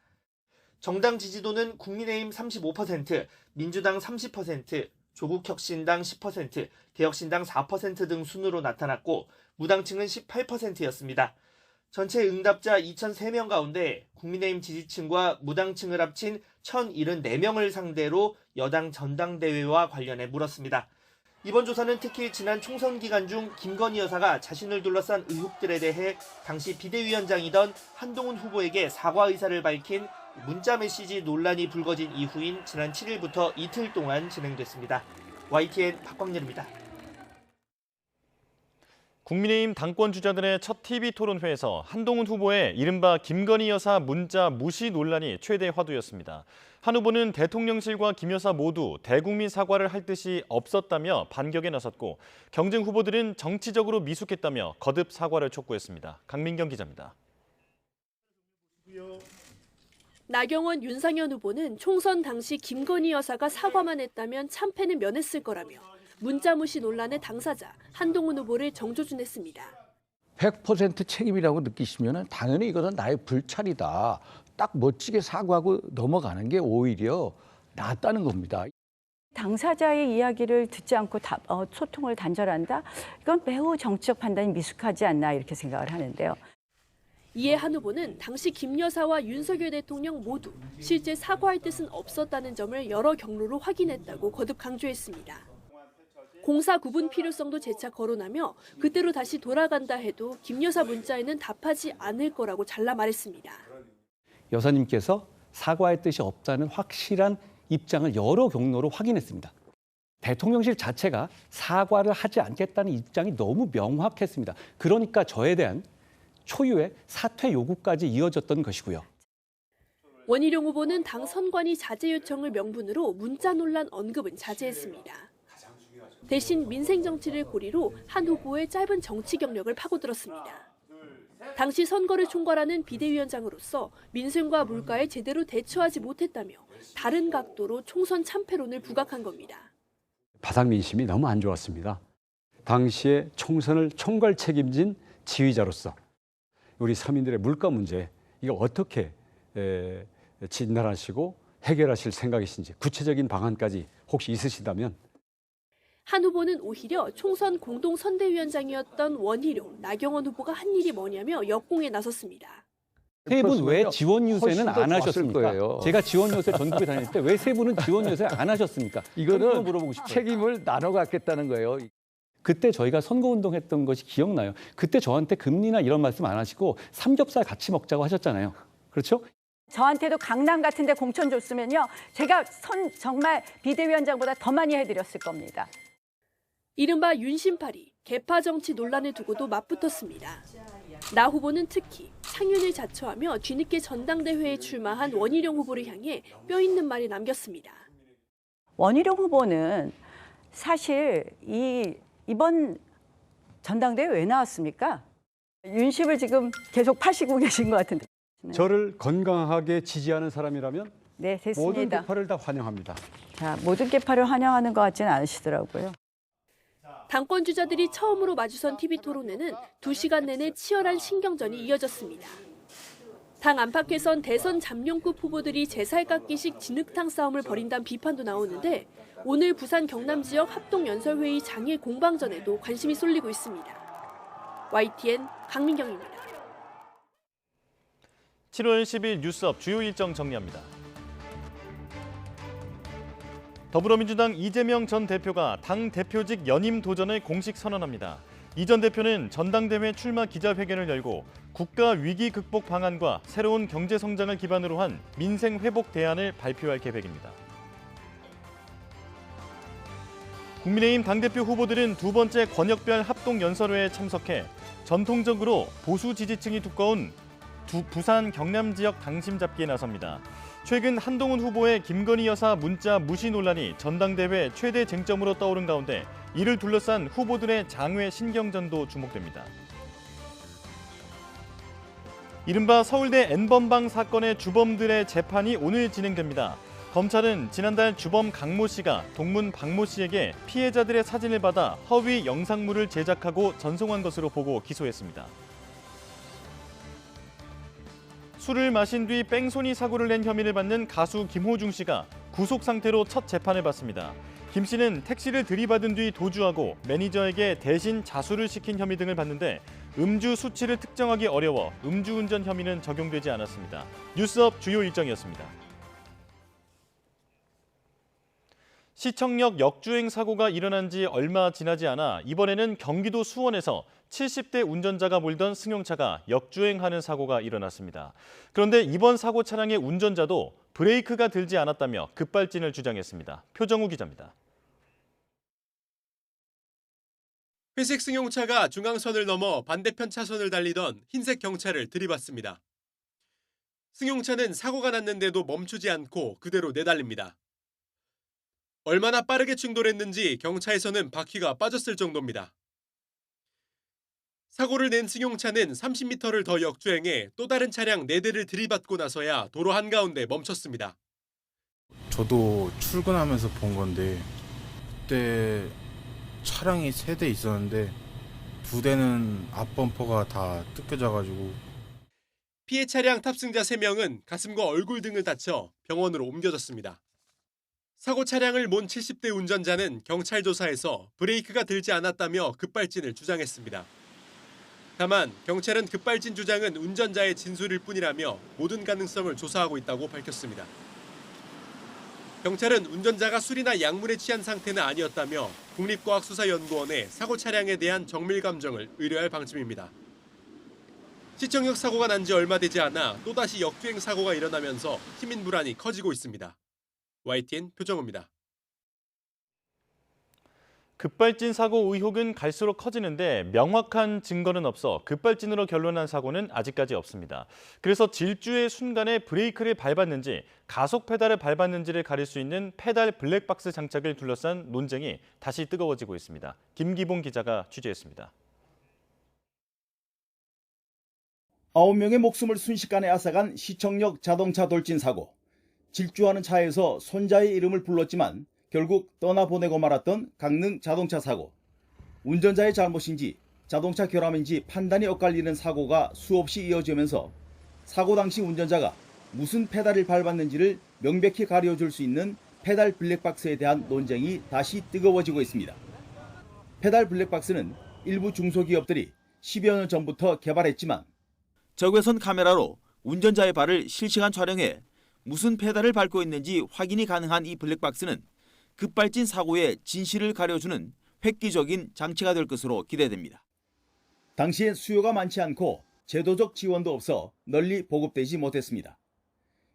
정당 지지도는 국민의힘 35%, 민주당 30%, 조국혁신당 10%, 개혁신당 4% 등 순으로 나타났고 무당층은 18%였습니다. 전체 응답자 2,003명 가운데 국민의힘 지지층과 무당층을 합친 1,074명을 상대로 여당 전당대회와 관련해 물었습니다. 이번 조사는 특히 지난 총선 기간 중 김건희 여사가 자신을 둘러싼 의혹들에 대해 당시 비대위원장이던 한동훈 후보에게 사과 의사를 밝힌 문자 메시지 논란이 불거진 이후인 지난 7일부터 이틀 동안 진행됐습니다. YTN 박광렬입니다. 국민의힘 당권 주자들의 첫 TV 토론회에서 한동훈 후보의 이른바 김건희 여사 문자 무시 논란이 최대 화두였습니다. 한 후보는 대통령실과 김 여사 모두 대국민 사과를 할 뜻이 없었다며 반격에 나섰고 경쟁 후보들은 정치적으로 미숙했다며 거듭 사과를 촉구했습니다. 강민경 기자입니다. 나경원, 윤상현 후보는 총선 당시 김건희 여사가 사과만 했다면 참패는 면했을 거라며 문자 무시 논란의 당사자 한동훈 후보를 정조준했습니다. 100% 책임이라고 느끼시면 당연히 이것은 나의 불찰이다. 딱 멋지게 사과하고 넘어가는 게 오히려 낫다는 겁니다. 당사자의 이야기를 듣지 않고 소통을 단절한다? 이건 매우 정치적 판단이 미숙하지 않나 이렇게 생각을 하는데요. 이에 한 후보는 당시 김 여사와 윤석열 대통령 모두 실제 사과할 뜻은 없었다는 점을 여러 경로로 확인했다고 거듭 강조했습니다. 공사 구분 필요성도 재차 거론하며 그때로 다시 돌아간다 해도 김 여사 문자에는 답하지 않을 거라고 잘라 말했습니다. 여사님께서 사과할 뜻이 없다는 확실한 입장을 여러 경로로 확인했습니다. 대통령실 자체가 사과를 하지 않겠다는 입장이 너무 명확했습니다. 그러니까 저에 대한 초유의 사퇴 요구까지 이어졌던 것이고요. 원희룡 후보는 당 선관위 자제 요청을 명분으로 문자 논란 언급은 자제했습니다. 대신 민생 정치를 고리로 한 후보의 짧은 정치 경력을 파고들었습니다. 당시 선거를 총괄하는 비대위원장으로서 민생과 물가에 제대로 대처하지 못했다며 다른 각도로 총선 참패론을 부각한 겁니다. 바닥 민심이 너무 안 좋았습니다. 당시에 총선을 총괄 책임진 지휘자로서 우리 서민들의 물가 문제 이거 어떻게 진단하시고 해결하실 생각이신지 구체적인 방안까지 혹시 있으시다면. 한 후보는 오히려 총선 공동선대위원장이었던 원희룡, 나경원 후보가 한 일이 뭐냐며 역공에 나섰습니다. 세 분 왜 지원 유세는 안 하셨습니까? 제가 지원 유세 전국에 다닐 때 왜 세 분은 지원 유세 안 하셨습니까? 이거는 물어보고 싶어요. 책임을 나눠 갖겠다는 거예요. 그때 저희가 선거운동했던 것이 기억나요. 그때 저한테 금리나 이런 말씀 안 하시고 삼겹살 같이 먹자고 하셨잖아요. 그렇죠? 저한테도 강남 같은 데 공천 줬으면요. 제가 정말 비대위원장보다 더 많이 해드렸을 겁니다. 이른바 윤심파리, 개파 정치 논란을 두고도 맞붙었습니다. 나 후보는 특히 상윤을 자처하며 뒤늦게 전당대회에 출마한 원희룡 후보를 향해 뼈 있는 말을 남겼습니다. 원희룡 후보는 사실 이번 전당대회 왜 나왔습니까? 윤심을 지금 계속 파시고 계신 것 같은데. 저를 건강하게 지지하는 사람이라면 네, 됐습니다. 모든 개파를 다 환영합니다. 자, 모든 개파를 환영하는 것 같지는 않으시더라고요. 당권 주자들이 처음으로 마주선 TV 토론회는 2시간 내내 치열한 신경전이 이어졌습니다. 당 안팎에선 대선 잠룡급 후보들이 제살깎기식 진흙탕 싸움을 벌인다는 비판도 나오는데 오늘 부산 경남 지역 합동연설회의 장애 공방전에도 관심이 쏠리고 있습니다. YTN 강민경입니다. 7월 10일 뉴스업 주요 일정 정리합니다. 더불어민주당 이재명 전 대표가 당 대표직 연임 도전을 공식 선언합니다. 이 전 대표는 전당대회 출마 기자회견을 열고 국가 위기 극복 방안과 새로운 경제 성장을 기반으로 한 민생 회복 대안을 발표할 계획입니다. 국민의힘 당대표 후보들은 두 번째 권역별 합동연설회에 참석해 전통적으로 보수 지지층이 두꺼운 부산 경남 지역 당심 잡기에 나섭니다. 최근 한동훈 후보의 김건희 여사 문자 무시 논란이 전당대회 최대 쟁점으로 떠오른 가운데 이를 둘러싼 후보들의 장외 신경전도 주목됩니다. 이른바 서울대 N번방 사건의 주범들의 재판이 오늘 진행됩니다. 검찰은 지난달 주범 강모 씨가 동문 박모 씨에게 피해자들의 사진을 받아 허위 영상물을 제작하고 전송한 것으로 보고 기소했습니다. 술을 마신 뒤 뺑소니 사고를 낸 혐의를 받는 가수 김호중 씨가 구속 상태로 첫 재판을 받습니다. 김 씨는 택시를 들이받은 뒤 도주하고 매니저에게 대신 자수를 시킨 혐의 등을 받는데 음주 수치를 특정하기 어려워 음주운전 혐의는 적용되지 않았습니다. 뉴스업 주요 일정이었습니다. 시청역 역주행 사고가 일어난 지 얼마 지나지 않아 이번에는 경기도 수원에서 70대 운전자가 몰던 승용차가 역주행하는 사고가 일어났습니다. 그런데 이번 사고 차량의 운전자도 브레이크가 들지 않았다며 급발진을 주장했습니다. 표정우 기자입니다. 회색 승용차가 중앙선을 넘어 반대편 차선을 달리던 흰색 경차를 들이받습니다. 승용차는 사고가 났는데도 멈추지 않고 그대로 내달립니다. 얼마나 빠르게 충돌했는지 경차에서는 바퀴가 빠졌을 정도입니다. 사고를 낸 승용차는 30m를 더 역주행해 또 다른 차량 4대를 들이받고 나서야 도로 한가운데 멈췄습니다. 저도 출근하면서 본 건데 그때 차량이 3대 있었는데 2대는 앞범퍼가 다 뜯겨져가지고 피해 차량 탑승자 3명은 가슴과 얼굴 등을 다쳐 병원으로 옮겨졌습니다. 사고 차량을 몬 70대 운전자는 경찰 조사에서 브레이크가 들지 않았다며 급발진을 주장했습니다. 다만 경찰은 급발진 주장은 운전자의 진술일 뿐이라며 모든 가능성을 조사하고 있다고 밝혔습니다. 경찰은 운전자가 술이나 약물에 취한 상태는 아니었다며 국립과학수사연구원에 사고 차량에 대한 정밀 감정을 의뢰할 방침입니다. 시청역 사고가 난 지 얼마 되지 않아 또다시 역주행 사고가 일어나면서 시민 불안이 커지고 있습니다. YTN 표정우입니다. 급발진 사고 의혹은 갈수록 커지는데 명확한 증거는 없어 급발진으로 결론난 사고는 아직까지 없습니다. 그래서 질주의 순간에 브레이크를 밟았는지 가속 페달을 밟았는지를 가릴 수 있는 페달 블랙박스 장착을 둘러싼 논쟁이 다시 뜨거워지고 있습니다. 김기봉 기자가 취재했습니다. 9명의 목숨을 순식간에 앗아간 시청역 자동차 돌진 사고. 질주하는 차에서 손자의 이름을 불렀지만 결국 떠나보내고 말았던 강릉 자동차 사고. 운전자의 잘못인지 자동차 결함인지 판단이 엇갈리는 사고가 수없이 이어지면서 사고 당시 운전자가 무슨 페달을 밟았는지를 명백히 가려줄 수 있는 페달 블랙박스에 대한 논쟁이 다시 뜨거워지고 있습니다. 페달 블랙박스는 일부 중소기업들이 10여 년 전부터 개발했지만 적외선 카메라로 운전자의 발을 실시간 촬영해 무슨 페달을 밟고 있는지 확인이 가능한 이 블랙박스는 급발진 사고의 진실을 가려주는 획기적인 장치가 될 것으로 기대됩니다. 당시엔 수요가 많지 않고 제도적 지원도 없어 널리 보급되지 못했습니다.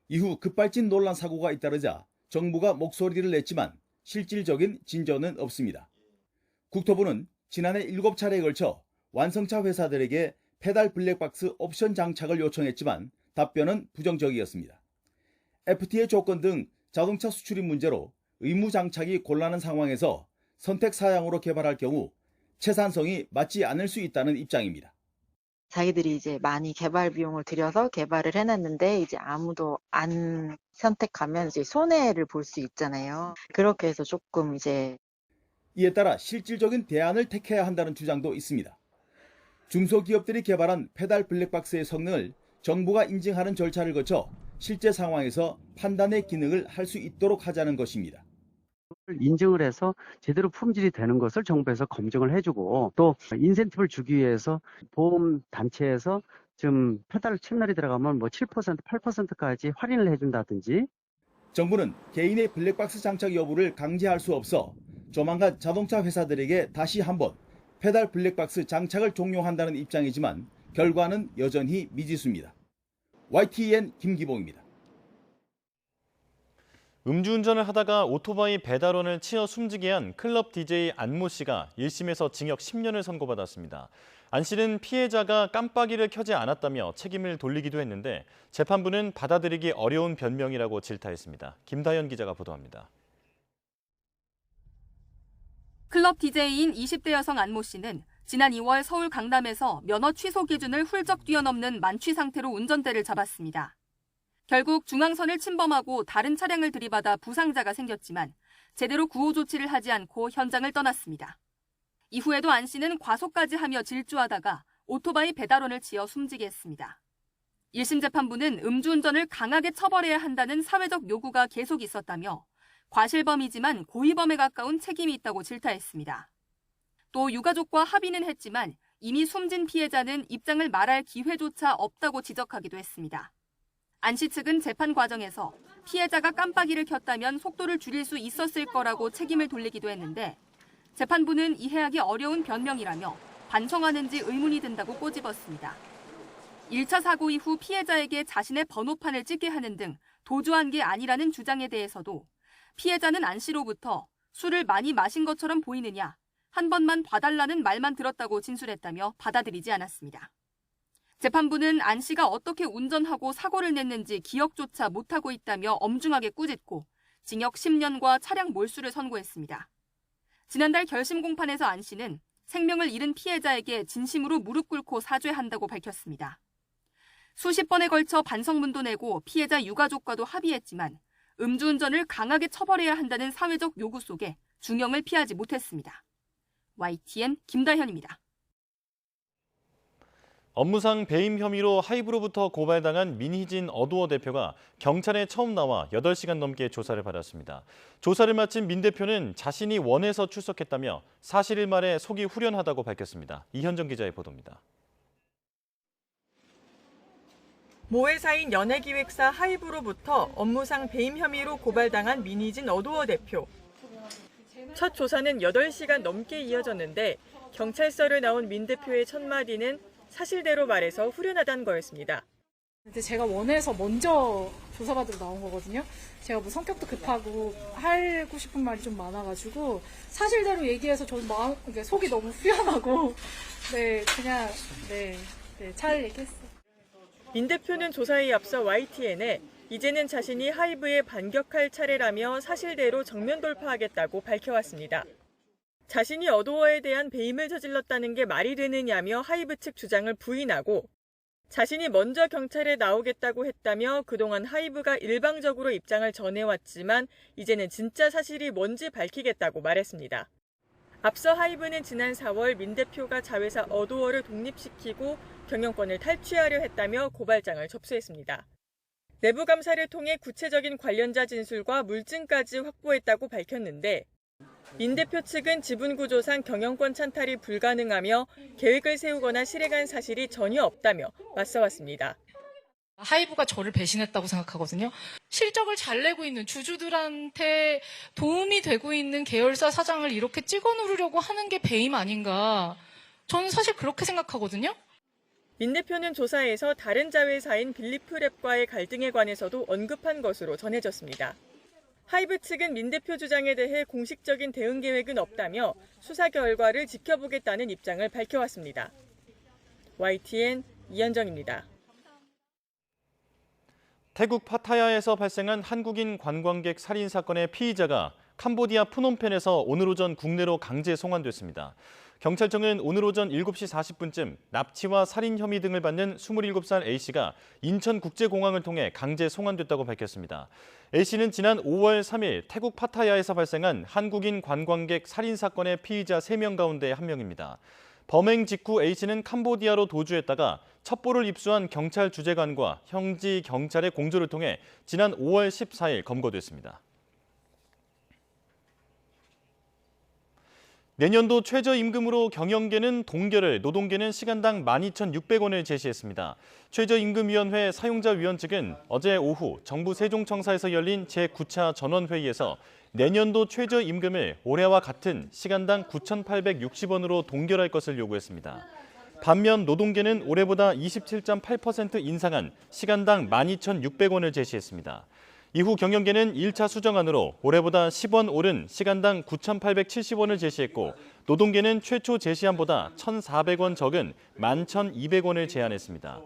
이후 급발진 논란 사고가 잇따르자 정부가 목소리를 냈지만 실질적인 진전은 없습니다. 국토부는 지난해 7차례에 걸쳐 완성차 회사들에게 페달 블랙박스 옵션 장착을 요청했지만 답변은 부정적이었습니다. FTA 조건 등 자동차 수출입 문제로 의무 장착이 곤란한 상황에서 선택 사양으로 개발할 경우 채산성이 맞지 않을 수 있다는 입장입니다. 자기들이 이제 많이 개발 비용을 들여서 개발을 해놨는데 이제 아무도 안 선택하면 이제 손해를 볼 수 있잖아요. 그렇게 해서 조금 이제 이에 따라 실질적인 대안을 택해야 한다는 주장도 있습니다. 중소기업들이 개발한 페달 블랙박스의 성능을 정부가 인증하는 절차를 거쳐 실제 상황에서 판단의 기능을 할 수 있도록 하자는 것입니다. 인증을 해서 제대로 품질이 되는 것을 정부에서 검증을 해주고 또 인센티브를 주기 위해서 보험 단체에서 지금 페달 채널이 들어가면 뭐 7%, 8%까지 할인을 해준다든지. 정부는 개인의 블랙박스 장착 여부를 강제할 수 없어 조만간 자동차 회사들에게 다시 한번 페달 블랙박스 장착을 종용한다는 입장이지만 결과는 여전히 미지수입니다. YTN 김기봉입니다. 음주운전을 하다가 오토바이 배달원을 치어 숨지게 한 클럽 DJ 안모 씨가 1심에서 징역 10년을 선고받았습니다. 안 씨는 피해자가 깜빡이를 켜지 않았다며 책임을 돌리기도 했는데 재판부는 받아들이기 어려운 변명이라고 질타했습니다. 김다현 기자가 보도합니다. 클럽 DJ인 20대 여성 안모 씨는 지난 2월 서울 강남에서 면허 취소 기준을 훌쩍 뛰어넘는 만취 상태로 운전대를 잡았습니다. 결국 중앙선을 침범하고 다른 차량을 들이받아 부상자가 생겼지만 제대로 구호 조치를 하지 않고 현장을 떠났습니다. 이후에도 안 씨는 과속까지 하며 질주하다가 오토바이 배달원을 치어 숨지게 했습니다. 1심 재판부는 음주운전을 강하게 처벌해야 한다는 사회적 요구가 계속 있었다며 과실범이지만 고의범에 가까운 책임이 있다고 질타했습니다. 또 유가족과 합의는 했지만 이미 숨진 피해자는 입장을 말할 기회조차 없다고 지적하기도 했습니다. 안 씨 측은 재판 과정에서 피해자가 깜빡이를 켰다면 속도를 줄일 수 있었을 거라고 책임을 돌리기도 했는데 재판부는 이해하기 어려운 변명이라며 반성하는지 의문이 든다고 꼬집었습니다. 1차 사고 이후 피해자에게 자신의 번호판을 찍게 하는 등 도주한 게 아니라는 주장에 대해서도 피해자는 안 씨로부터 술을 많이 마신 것처럼 보이느냐, 한 번만 봐달라는 말만 들었다고 진술했다며 받아들이지 않았습니다. 재판부는 안 씨가 어떻게 운전하고 사고를 냈는지 기억조차 못하고 있다며 엄중하게 꾸짖고 징역 10년과 차량 몰수를 선고했습니다. 지난달 결심 공판에서 안 씨는 생명을 잃은 피해자에게 진심으로 무릎 꿇고 사죄한다고 밝혔습니다. 수십 번에 걸쳐 반성문도 내고 피해자 유가족과도 합의했지만 음주운전을 강하게 처벌해야 한다는 사회적 요구 속에 중형을 피하지 못했습니다. YTN 김다현입니다. 업무상 배임 혐의로 하이브로부터 고발당한 민희진 어도어 대표가 경찰에 처음 나와 8시간 넘게 조사를 받았습니다. 조사를 마친 민 대표는 자신이 원해서 출석했다며 사실을 말해 속이 후련하다고 밝혔습니다. 이현정 기자의 보도입니다. 모 회사인 연예기획사 하이브로부터 업무상 배임 혐의로 고발당한 민희진 어도어 대표. 첫 조사는 8시간 넘게 이어졌는데 경찰서를 나온 민 대표의 첫 마디는 사실대로 말해서 후련하다는 거였습니다. 근데 제가 원해서 먼저 조사받으러 나온 거거든요. 제가 뭐 성격도 급하고 하고 싶은 말이 좀 많아가지고 사실대로 얘기해서 저는 속이 너무 후련하고 그냥 잘 얘기했어요. 민 대표는 조사에 앞서 YTN에 이제는 자신이 하이브에 반격할 차례라며 사실대로 정면 돌파하겠다고 밝혀왔습니다. 자신이 어도어에 대한 배임을 저질렀다는 게 말이 되느냐며 하이브 측 주장을 부인하고 자신이 먼저 경찰에 나오겠다고 했다며 그동안 하이브가 일방적으로 입장을 전해왔지만 이제는 진짜 사실이 뭔지 밝히겠다고 말했습니다. 앞서 하이브는 지난 4월 민 대표가 자회사 어도어를 독립시키고 경영권을 탈취하려 했다며 고발장을 접수했습니다. 내부 감사를 통해 구체적인 관련자 진술과 물증까지 확보했다고 밝혔는데 민 대표 측은 지분구조상 경영권 찬탈이 불가능하며 계획을 세우거나 실행한 사실이 전혀 없다며 맞서왔습니다. 하이브가 저를 배신했다고 생각하거든요. 실적을 잘 내고 있는 주주들한테 도움이 되고 있는 계열사 사장을 이렇게 찍어 누르려고 하는 게 배임 아닌가. 저는 사실 그렇게 생각하거든요. 민 대표는 조사에서 다른 자회사인 빌리프랩과의 갈등에 관해서도 언급한 것으로 전해졌습니다. 하이브 측은 민 대표 주장에 대해 공식적인 대응 계획은 없다며 수사 결과를 지켜보겠다는 입장을 밝혀왔습니다. YTN 이현정입니다. 태국 파타야에서 발생한 한국인 관광객 살인 사건의 피의자가 캄보디아 프놈펜에서 오늘 오전 국내로 강제 송환됐습니다. 경찰청은 오늘 오전 7시 40분쯤 납치와 살인 혐의 등을 받는 27살 A씨가 인천국제공항을 통해 강제 송환됐다고 밝혔습니다. A씨는 지난 5월 3일 태국 파타야에서 발생한 한국인 관광객 살인 사건의 피의자 3명 가운데 한 명입니다. 범행 직후 A씨는 캄보디아로 도주했다가 첩보를 입수한 경찰 주재관과 현지 경찰의 공조를 통해 지난 5월 14일 검거됐습니다. 내년도 최저임금으로 경영계는 동결을, 노동계는 시간당 12,600원을 제시했습니다. 최저임금위원회 사용자위원 측은 어제 오후 정부 세종청사에서 열린 제9차 전원회의에서 내년도 최저임금을 올해와 같은 시간당 9,860원으로 동결할 것을 요구했습니다. 반면 노동계는 올해보다 27.8% 인상한 시간당 12,600원을 제시했습니다. 이후 경영계는 1차 수정안으로 올해보다 10원 오른 시간당 9,870원을 제시했고 노동계는 최초 제시안보다 1,400원 적은 11,200원을 제안했습니다.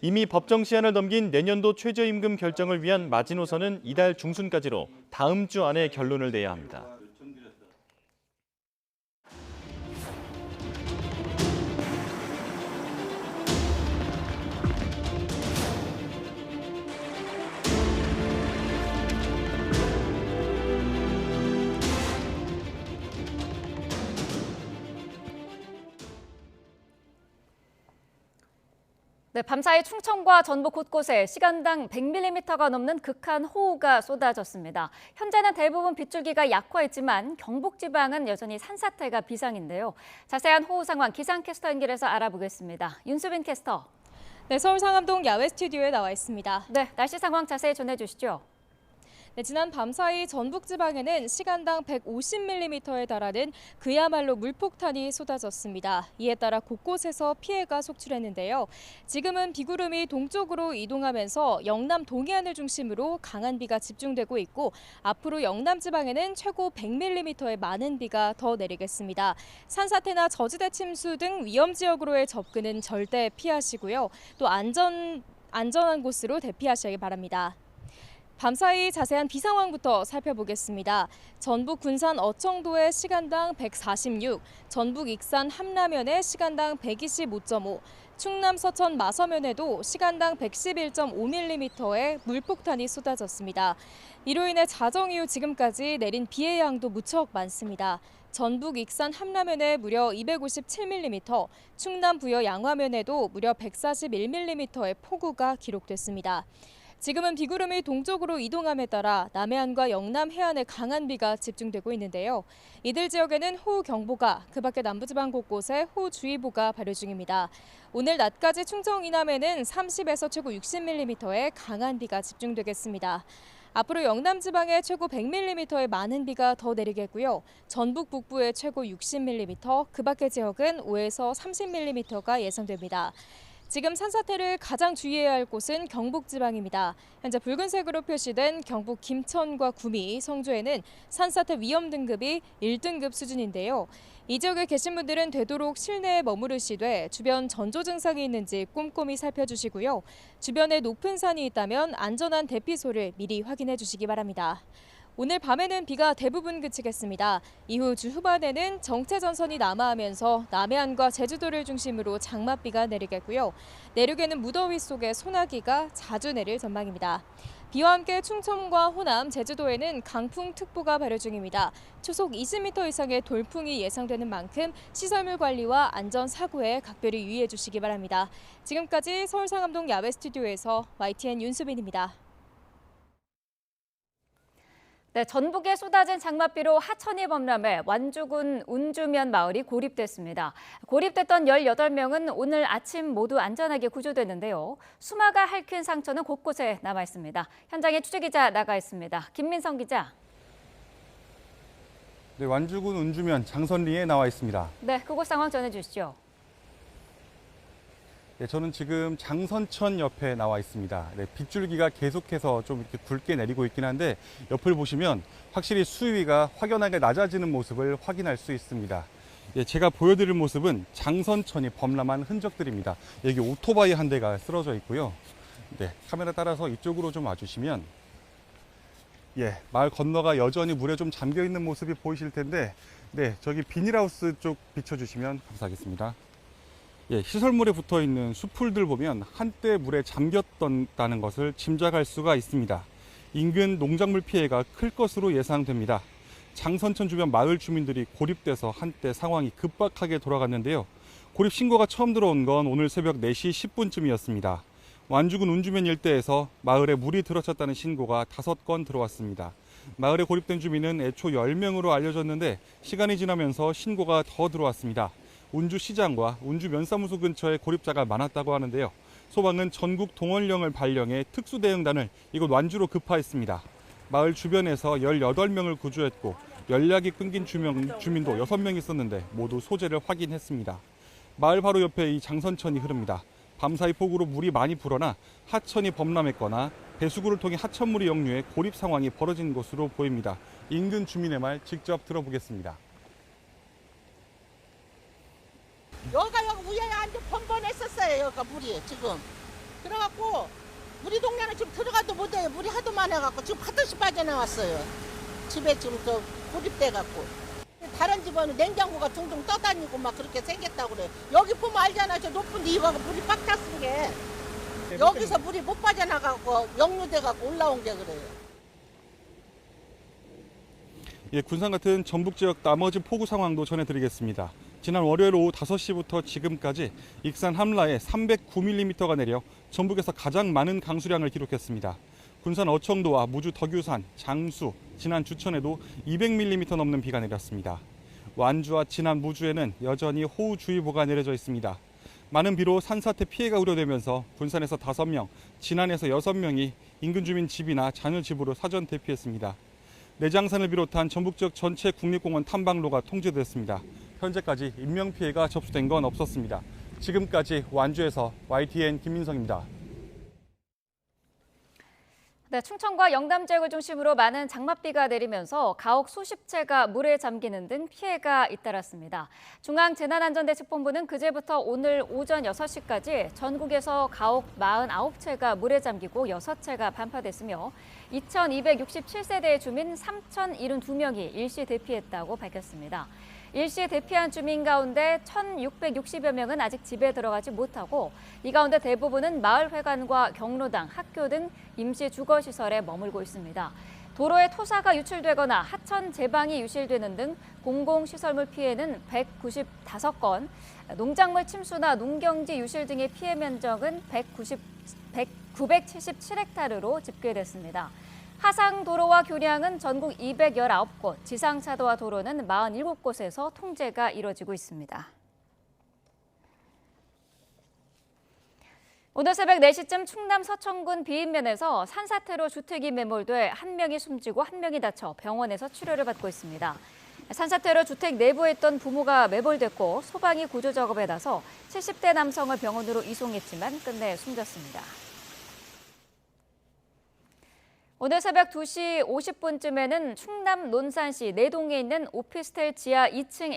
이미 법정 시한을 넘긴 내년도 최저임금 결정을 위한 마지노선은 이달 중순까지로 다음 주 안에 결론을 내야 합니다. 네, 밤사이 충청과 전북 곳곳에 시간당 100mm가 넘는 극한 호우가 쏟아졌습니다. 현재는 대부분 빗줄기가 약화했지만 경북 지방은 여전히 산사태가 비상인데요. 자세한 호우 상황 기상캐스터 연결해서 알아보겠습니다. 윤수빈 캐스터. 네, 서울 상암동 야외 스튜디오에 나와 있습니다. 네, 날씨 상황 자세히 전해주시죠. 네, 지난 밤사이 전북 지방에는 시간당 150mm에 달하는 그야말로 물폭탄이 쏟아졌습니다. 이에 따라 곳곳에서 피해가 속출했는데요. 지금은 비구름이 동쪽으로 이동하면서 영남 동해안을 중심으로 강한 비가 집중되고 있고 앞으로 영남 지방에는 최고 100mm의 많은 비가 더 내리겠습니다. 산사태나 저지대 침수 등 위험 지역으로의 접근은 절대 피하시고요. 또 안전한 곳으로 대피하시기 바랍니다. 밤사이 자세한 비 상황부터 살펴보겠습니다. 전북 군산 어청도의 시간당 146, 전북 익산 함라면의 시간당 125.5, 충남 서천 마서면에도 시간당 111.5mm의 물폭탄이 쏟아졌습니다. 이로 인해 자정 이후 지금까지 내린 비의 양도 무척 많습니다. 전북 익산 함라면에 무려 257mm, 충남 부여 양화면에도 무려 141mm의 폭우가 기록됐습니다. 지금은 비구름이 동쪽으로 이동함에 따라 남해안과 영남 해안에 강한 비가 집중되고 있는데요. 이들 지역에는 호우경보가, 그밖에 남부지방 곳곳에 호우주의보가 발효 중입니다. 오늘 낮까지 충청 이남에는 30에서 최고 60mm의 강한 비가 집중되겠습니다. 앞으로 영남 지방에 최고 100mm의 많은 비가 더 내리겠고요. 전북 북부에 최고 60mm, 그밖의 지역은 5에서 30mm가 예상됩니다. 지금 산사태를 가장 주의해야 할 곳은 경북 지방입니다. 현재 붉은색으로 표시된 경북 김천과 구미, 성주에는 산사태 위험 등급이 1등급 수준인데요. 이 지역에 계신 분들은 되도록 실내에 머무르시되 주변 전조 증상이 있는지 꼼꼼히 살펴주시고요. 주변에 높은 산이 있다면 안전한 대피소를 미리 확인해 주시기 바랍니다. 오늘 밤에는 비가 대부분 그치겠습니다. 이후 주 후반에는 정체전선이 남하하면서 남해안과 제주도를 중심으로 장맛비가 내리겠고요. 내륙에는 무더위 속에 소나기가 자주 내릴 전망입니다. 비와 함께 충청과 호남, 제주도에는 강풍특보가 발효 중입니다. 초속 20m 이상의 돌풍이 예상되는 만큼 시설물 관리와 안전사고에 각별히 유의해 주시기 바랍니다. 지금까지 서울 상암동 야외 스튜디오에서 YTN 윤수빈입니다. 네, 전북에 쏟아진 장맛비로 하천이 범람해 완주군 운주면 마을이 고립됐습니다. 고립됐던 18명은 오늘 아침 모두 안전하게 구조됐는데요. 수마가 핥힌 상처는 곳곳에 남아 있습니다. 현장에 취재기자 나가 있습니다. 김민성 기자. 네, 완주군 운주면 장선리에 나와 있습니다. 네, 그곳 상황 전해주시죠. 네, 저는 지금 장선천 옆에 나와 있습니다. 네, 빗줄기가 계속해서 좀 이렇게 굵게 내리고 있긴 한데 옆을 보시면 확실히 수위가 확연하게 낮아지는 모습을 확인할 수 있습니다. 예, 제가 보여드릴 모습은 장선천이 범람한 흔적들입니다. 여기 오토바이 한 대가 쓰러져 있고요. 네, 카메라 따라서 이쪽으로 좀 와주시면 예, 마을 건너가 여전히 물에 좀 잠겨 있는 모습이 보이실 텐데, 네, 저기 비닐하우스 쪽 비춰주시면 감사하겠습니다. 예, 시설물에 붙어 있는 수풀들 보면 한때 물에 잠겼다는 것을 짐작할 수가 있습니다. 인근 농작물 피해가 클 것으로 예상됩니다. 장선천 주변 마을 주민들이 고립돼서 한때 상황이 급박하게 돌아갔는데요. 고립 신고가 처음 들어온 건 오늘 새벽 4시 10분쯤이었습니다. 완주군 운주면 일대에서 마을에 물이 들어찼다는 신고가 5건 들어왔습니다. 마을에 고립된 주민은 애초 10명으로 알려졌는데 시간이 지나면서 신고가 더 들어왔습니다. 운주시장과 운주면사무소 근처에 고립자가 많았다고 하는데요. 소방은 전국 동원령을 발령해 특수대응단을 이곳 완주로 급파했습니다. 마을 주변에서 18명을 구조했고 연락이 끊긴 주민도 6명 있었는데 모두 소재를 확인했습니다. 마을 바로 옆에 이 장선천이 흐릅니다. 밤사이 폭우로 물이 많이 불어나 하천이 범람했거나 배수구를 통해 하천물이 역류해 고립 상황이 벌어진 것으로 보입니다. 인근 주민의 말 직접 들어보겠습니다. 여기가 위에 완전 번번했었어요. 여기가 물이 지금. 그래갖고 우리 동네는 지금 들어가도 못해요. 물이 하도 많아갖고 지금 파듯이 빠져나왔어요. 집에 지금 저 고립돼갖고. 다른 집은 냉장고가 둥둥 떠다니고 막 그렇게 생겼다고 그래요. 여기 보면 알잖아. 저 높은 데 이거 물이 빡 찼은 게. 여기서 물이 못 빠져나가고 역류돼갖고 올라온 게 그래요. 예, 군산 같은 전북 지역 나머지 폭우 상황도 전해드리겠습니다. 지난 월요일 오후 5시부터 지금까지 익산 함라에 309mm가 내려 전북에서 가장 많은 강수량을 기록했습니다. 군산 어청도와 무주 덕유산, 장수, 진안 주천에도 200mm 넘는 비가 내렸습니다. 완주와 진안 무주에는 여전히 호우주의보가 내려져 있습니다. 많은 비로 산사태 피해가 우려되면서 군산에서 5명, 진안에서 6명이 인근 주민 집이나 자녀 집으로 사전 대피했습니다. 내장산을 비롯한 전북 지역 전체 국립공원 탐방로가 통제됐습니다. 현재까지 인명피해가 접수된 건 없었습니다. 지금까지 완주에서 YTN 김민성입니다. 네, 충청과 영남 지역을 중심으로 많은 장맛비가 내리면서 가옥 수십 채가 물에 잠기는 등 피해가 잇따랐습니다. 중앙재난안전대책본부는 그제부터 오늘 오전 6시까지 전국에서 가옥 49채가 물에 잠기고 6채가 반파됐으며 2,267세대의 주민 3,072명이 일시 대피했다고 밝혔습니다. 일시 대피한 주민 가운데 1,660여 명은 아직 집에 들어가지 못하고 이 가운데 대부분은 마을회관과 경로당, 학교 등 임시 주거시설에 머물고 있습니다. 도로에 토사가 유출되거나 하천 제방이 유실되는 등 공공시설물 피해는 195건, 농작물 침수나 농경지 유실 등의 피해 면적은 977헥타르로 집계됐습니다. 하상도로와 교량은 전국 219곳, 지상차도와 도로는 47곳에서 통제가 이뤄지고 있습니다. 오늘 새벽 4시쯤 충남 서천군 비인면에서 산사태로 주택이 매몰돼 1명이 숨지고 1명이 다쳐 병원에서 치료를 받고 있습니다. 산사태로 주택 내부에 있던 부모가 매몰됐고 소방이 구조 작업에 나서 70대 남성을 병원으로 이송했지만 끝내 숨졌습니다. 오늘 새벽 2시 50분쯤에는 충남 논산시 내동에 있는 오피스텔 지하 2층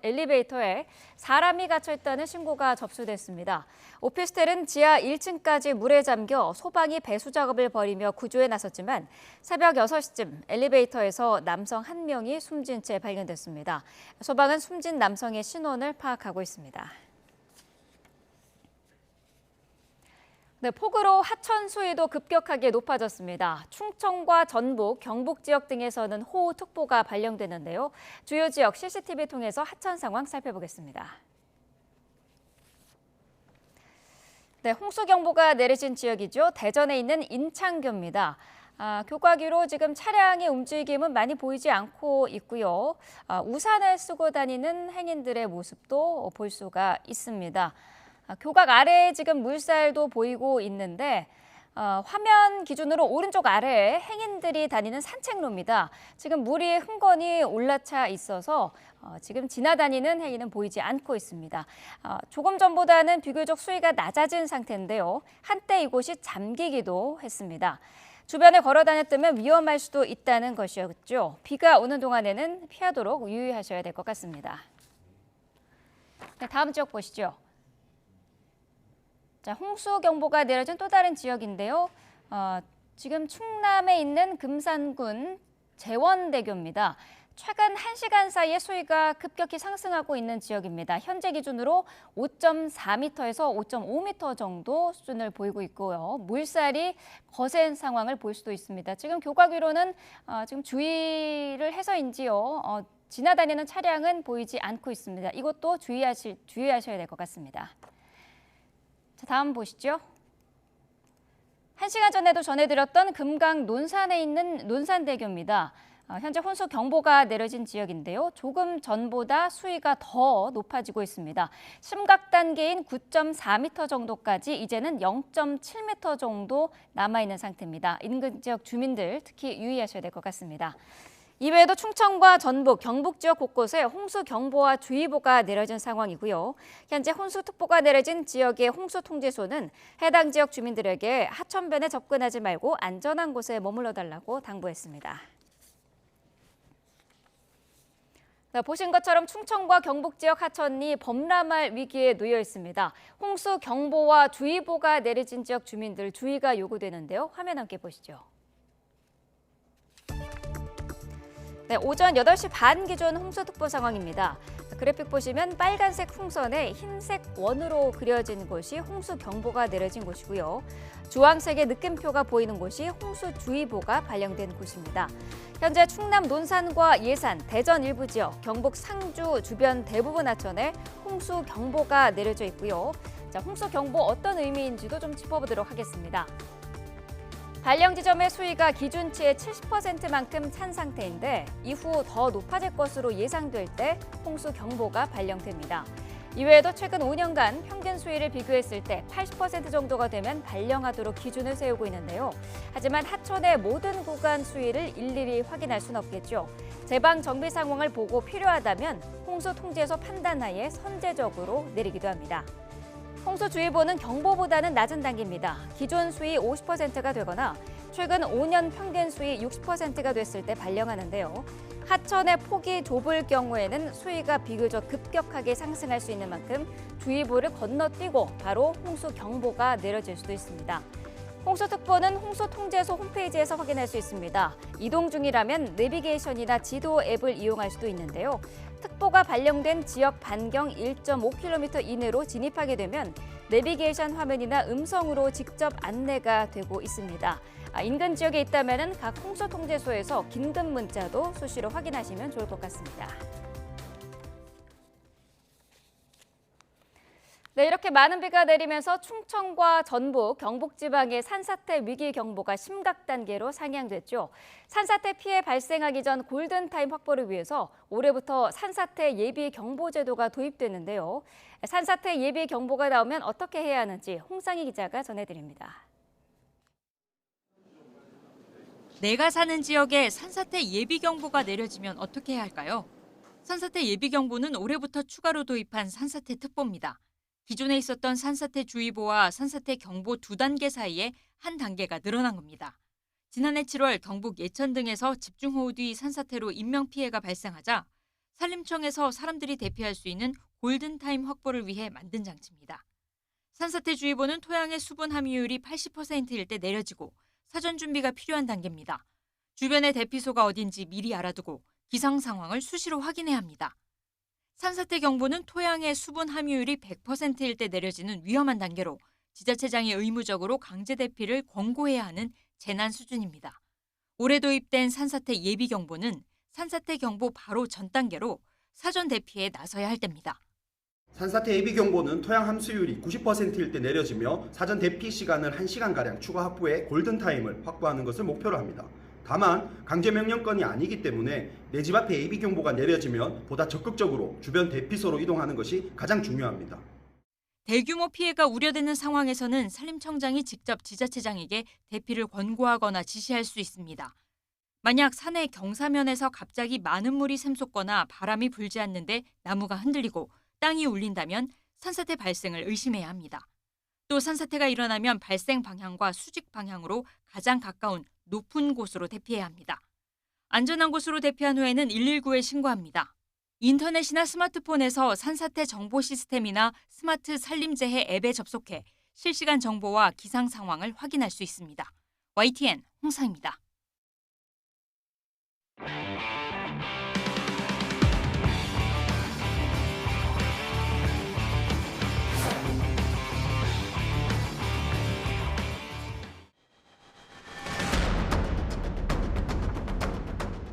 엘리베이터에 사람이 갇혀 있다는 신고가 접수됐습니다. 오피스텔은 지하 1층까지 물에 잠겨 소방이 배수 작업을 벌이며 구조에 나섰지만 새벽 6시쯤 엘리베이터에서 남성 1명이 숨진 채 발견됐습니다. 소방은 숨진 남성의 신원을 파악하고 있습니다. 네, 폭우로 하천 수위도 급격하게 높아졌습니다. 충청과 전북, 경북 지역 등에서는 호우특보가 발령되는데요. 주요 지역 CCTV 통해서 하천 상황 살펴보겠습니다. 네, 홍수경보가 내려진 지역이죠. 대전에 있는 인창교입니다. 교과기로 지금 차량의 움직임은 많이 보이지 않고 있고요. 우산을 쓰고 다니는 행인들의 모습도 볼 수가 있습니다. 교각 아래에 지금 물살도 보이고 있는데 화면 기준으로 오른쪽 아래에 행인들이 다니는 산책로입니다. 지금 물이 흥건히 올라차 있어서 지금 지나다니는 행인은 보이지 않고 있습니다. 조금 전보다는 비교적 수위가 낮아진 상태인데요. 한때 이곳이 잠기기도 했습니다. 주변에 걸어 다녔다면 위험할 수도 있다는 것이었죠. 비가 오는 동안에는 피하도록 유의하셔야 될 것 같습니다. 네, 다음 지역 보시죠. 자, 홍수경보가 내려진 또 다른 지역인데요. 지금 충남에 있는 금산군 재원대교입니다. 최근 1시간 사이에 수위가 급격히 상승하고 있는 지역입니다. 현재 기준으로 5.4m에서 5.5m 정도 수준을 보이고 있고요. 물살이 거센 상황을 볼 수도 있습니다. 지금 교각 위로는 지금 주의를 해서인지요. 지나다니는 차량은 보이지 않고 있습니다. 이것도 주의하셔야 될 것 같습니다. 자, 다음 보시죠. 1시간 전에도 전해드렸던 금강 논산에 있는 논산대교입니다. 현재 혼수 경보가 내려진 지역인데요. 조금 전보다 수위가 더 높아지고 있습니다. 심각 단계인 9.4m 정도까지 이제는 0.7m 정도 남아있는 상태입니다. 인근 지역 주민들 특히 유의하셔야 될 것 같습니다. 이외에도 충청과 전북, 경북 지역 곳곳에 홍수 경보와 주의보가 내려진 상황이고요. 현재 홍수특보가 내려진 지역의 홍수 통제소는 해당 지역 주민들에게 하천변에 접근하지 말고 안전한 곳에 머물러 달라고 당부했습니다. 보신 것처럼 충청과 경북 지역 하천이 범람할 위기에 놓여 있습니다. 홍수 경보와 주의보가 내려진 지역 주민들 주의가 요구되는데요. 화면 함께 보시죠. 네, 오전 8시 반 기준 홍수특보 상황입니다. 그래픽 보시면 빨간색 풍선에 흰색 원으로 그려진 곳이 홍수경보가 내려진 곳이고요. 주황색의 느낌표가 보이는 곳이 홍수주의보가 발령된 곳입니다. 현재 충남 논산과 예산, 대전 일부 지역, 경북 상주 주변 대부분 하천에 홍수경보가 내려져 있고요. 자, 홍수경보 어떤 의미인지도 좀 짚어보도록 하겠습니다. 발령 지점의 수위가 기준치의 70%만큼 찬 상태인데 이후 더 높아질 것으로 예상될 때 홍수 경보가 발령됩니다. 이외에도 최근 5년간 평균 수위를 비교했을 때 80% 정도가 되면 발령하도록 기준을 세우고 있는데요. 하지만 하천의 모든 구간 수위를 일일이 확인할 수는 없겠죠. 제방 정비 상황을 보고 필요하다면 홍수 통제소 판단하에 선제적으로 내리기도 합니다. 홍수주의보는 경보보다는 낮은 단계입니다. 기존 수위 50%가 되거나 최근 5년 평균 수위 60%가 됐을 때 발령하는데요. 하천의 폭이 좁을 경우에는 수위가 비교적 급격하게 상승할 수 있는 만큼 주의보를 건너뛰고 바로 홍수경보가 내려질 수도 있습니다. 홍수특보는 홍수통제소 홈페이지에서 확인할 수 있습니다. 이동 중이라면 내비게이션이나 지도 앱을 이용할 수도 있는데요. 특보가 발령된 지역 반경 1.5km 이내로 진입하게 되면 내비게이션 화면이나 음성으로 직접 안내가 되고 있습니다. 인근 지역에 있다면 각 홍수통제소에서 긴급 문자도 수시로 확인하시면 좋을 것 같습니다. 네, 이렇게 많은 비가 내리면서 충청과 전북, 경북 지방의 산사태 위기 경보가 심각 단계로 상향됐죠. 산사태 피해 발생하기 전 골든타임 확보를 위해서 올해부터 산사태 예비 경보 제도가 도입됐는데요. 산사태 예비 경보가 나오면 어떻게 해야 하는지 홍상희 기자가 전해드립니다. 내가 사는 지역에 산사태 예비 경보가 내려지면 어떻게 해야 할까요? 산사태 예비 경보는 올해부터 추가로 도입한 산사태 특보입니다. 기존에 있었던 산사태 주의보와 산사태 경보 2단계 사이에 한 단계가 늘어난 겁니다. 지난해 7월 경북 예천 등에서 집중호우 뒤 산사태로 인명피해가 발생하자 산림청에서 사람들이 대피할 수 있는 골든타임 확보를 위해 만든 장치입니다. 산사태 주의보는 토양의 수분 함유율이 80%일 때 내려지고 사전 준비가 필요한 단계입니다. 주변의 대피소가 어딘지 미리 알아두고 기상 상황을 수시로 확인해야 합니다. 산사태 경보는 토양의 수분 함유율이 100%일 때 내려지는 위험한 단계로 지자체장이 의무적으로 강제 대피를 권고해야 하는 재난 수준입니다. 올해 도입된 산사태 예비 경보는 산사태 경보 바로 전 단계로 사전 대피에 나서야 할 때입니다. 산사태 예비 경보는 토양 함수율이 90%일 때 내려지며 사전 대피 시간을 1시간가량 추가 확보해 골든타임을 확보하는 것을 목표로 합니다. 다만 강제명령권이 아니기 때문에 내 집 앞에 예비 경보가 내려지면 보다 적극적으로 주변 대피소로 이동하는 것이 가장 중요합니다. 대규모 피해가 우려되는 상황에서는 산림청장이 직접 지자체장에게 대피를 권고하거나 지시할 수 있습니다. 만약 산의 경사면에서 갑자기 많은 물이 샘솟거나 바람이 불지 않는데 나무가 흔들리고 땅이 울린다면 산사태 발생을 의심해야 합니다. 또 산사태가 일어나면 발생 방향과 수직 방향으로 가장 가까운 높은 곳으로 대피해야 합니다. 안전한 곳으로 대피한 후에는 119에 신고합니다. 인터넷이나 스마트폰에서 산사태 정보 시스템이나 스마트 산림재해 앱에 접속해 실시간 정보와 기상 상황을 확인할 수 있습니다. YTN 홍상입니다.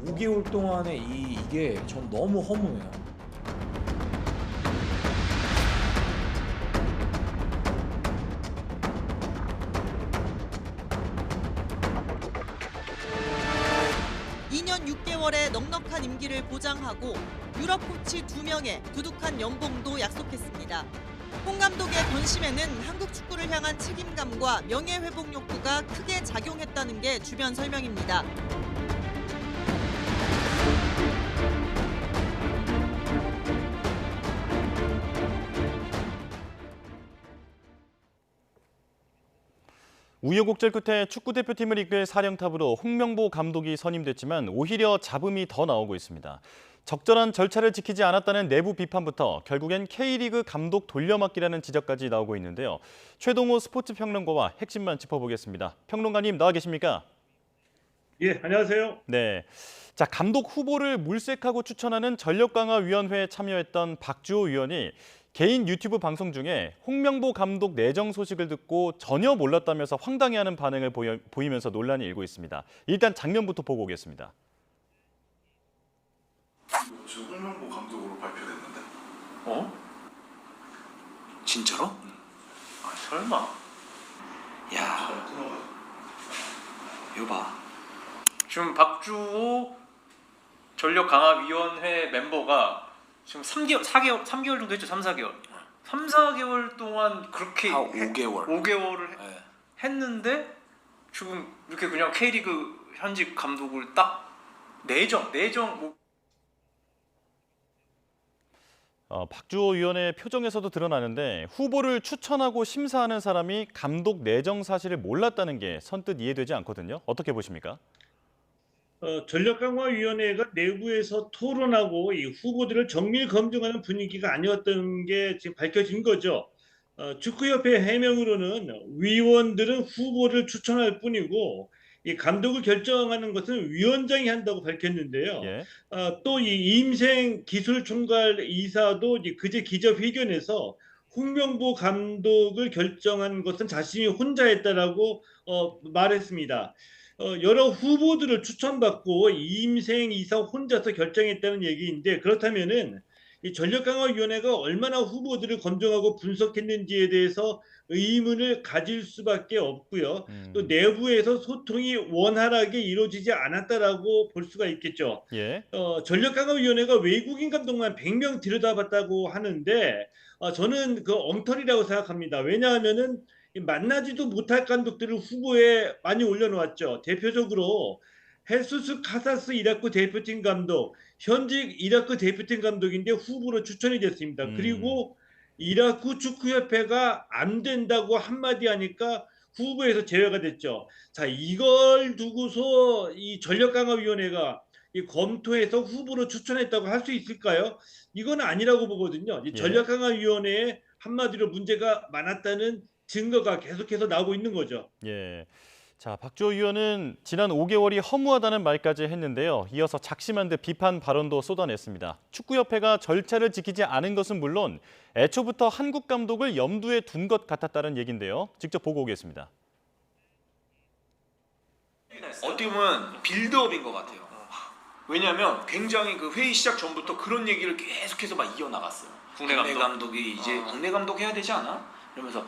오 5개월 동안의 이게 전 너무 허무해요. 의 넉넉한 임기를 보장하고 유럽 코치 2명의 두둑한 연봉도 약속했습니다. 홍 감독의 변심에는 한국 축구를 향한 책임감과 명예회복 욕구가 크게 작용했다는 게 주변 설명입니다. 우여곡절 끝에 축구대표팀을 이끌 사령탑으로 홍명보 감독이 선임됐지만 오히려 잡음이 더 나오고 있습니다. 적절한 절차를 지키지 않았다는 내부 비판부터 결국엔 K리그 감독 돌려막기라는 지적까지 나오고 있는데요. 최동호 스포츠평론가와 핵심만 짚어보겠습니다. 평론가님 나와 계십니까? 예, 안녕하세요. 네. 자, 감독 후보를 물색하고 추천하는 전력강화위원회에 참여했던 박주호 위원이 개인 유튜브 방송 중에 홍명보 감독 내정 소식을 듣고 전혀 몰랐다면서 황당해하는 반응을 보이면서 논란이 일고 있습니다. 일단 장면부터 보고 오겠습니다. 지금 홍명보 감독으로 발표됐는데. 어? 진짜로? 아, 설마. 야, 이거 봐. 지금 박주호 전력강화위원회 멤버가 지금 3개월 정도 했죠. 3-4개월. 3-4개월 동안 그렇게 5개월을 했는데 지금 이렇게 그냥 K리그 현직 감독을 딱 내정 박주호 위원의 표정에서도 드러나는데 후보를 추천하고 심사하는 사람이 감독 내정 사실을 몰랐다는 게 선뜻 이해되지 않거든요. 어떻게 보십니까? 전력강화위원회가 내부에서 토론하고 이 후보들을 정밀 검증하는 분위기가 아니었던 게 지금 밝혀진 거죠. 축구협회 해명으로는 위원들은 후보를 추천할 뿐이고 이 감독을 결정하는 것은 위원장이 한다고 밝혔는데요. 또 이 임생 기술총괄 이사도 그제 기자회견에서 홍명보 감독을 결정한 것은 자신이 혼자 했다라고 말했습니다. 여러 후보들을 추천받고 임생 이사 혼자서 결정했다는 얘기인데 그렇다면은 이 전력강화위원회가 얼마나 후보들을 검증하고 분석했는지에 대해서 의문을 가질 수밖에 없고요. 또 내부에서 소통이 원활하게 이루어지지 않았다라고 볼 수가 있겠죠. 전력강화위원회가 외국인 감독만 100명 들여다봤다고 하는데 저는 그 엉터리라고 생각합니다. 왜냐하면은 만나지도 못할 감독들을 후보에 많이 올려놓았죠. 대표적으로 헤수스 카사스 이라크 대표팀 감독, 현직 이라크 대표팀 감독인데 후보로 추천이 됐습니다. 그리고 이라크 축구협회가 안 된다고 한마디 하니까 후보에서 제외가 됐죠. 자, 이걸 두고서 이 전력강화위원회가 검토해서 후보로 추천했다고 할 수 있을까요? 이건 아니라고 보거든요. 이 전력강화위원회에 한마디로 문제가 많았다는 증거가 계속해서 나오고 있는 거죠. 자, 박주호 위원은 지난 5개월이 허무하다는 말까지 했는데요. 이어서 작심한 듯 비판 발언도 쏟아냈습니다. 축구협회가 절차를 지키지 않은 것은 물론 애초부터 한국 감독을 염두에 둔 것 같았다는 얘긴데요. 직접 보고 오겠습니다. 어떻게 보면 빌드업인 것 같아요. 왜냐하면 굉장히 그 회의 시작 전부터 그런 얘기를 계속해서 막 이어나갔어요. 국내 감독이 이제 국내 감독 해야 되지 않아? 이러면서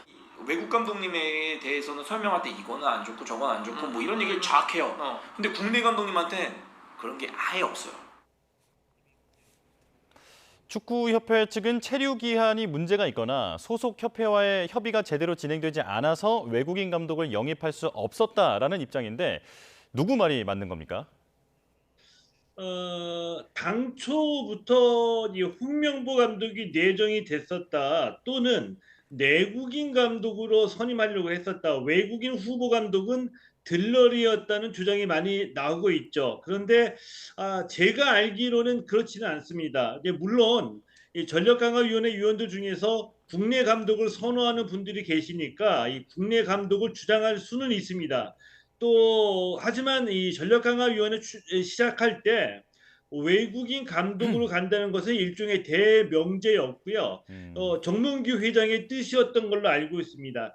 외국 감독님에 대해서는 설명할 때 이거는 안 좋고 저건 안 좋고 뭐 이런 얘기를 쫙 해요. 근데 국내 감독님한테 그런 게 아예 없어요. 축구협회 측은 체류 기한이 문제가 있거나 소속 협회와의 협의가 제대로 진행되지 않아서 외국인 감독을 영입할 수 없었다라는 입장인데 누구 말이 맞는 겁니까? 당초부터 이 홍명보 감독이 내정이 됐었다 또는 내국인 감독으로 선임하려고 했었다. 외국인 후보 감독은 들러리였다는 주장이 많이 나오고 있죠. 그런데 제가 알기로는 그렇지는 않습니다. 물론 이 전력강화위원회 위원들 중에서 국내 감독을 선호하는 분들이 계시니까 이 국내 감독을 주장할 수는 있습니다. 또 하지만 이 전력강화위원회 시작할 때 외국인 감독으로 간다는 것은 일종의 대명제였고요. 정문규 회장의 뜻이었던 걸로 알고 있습니다.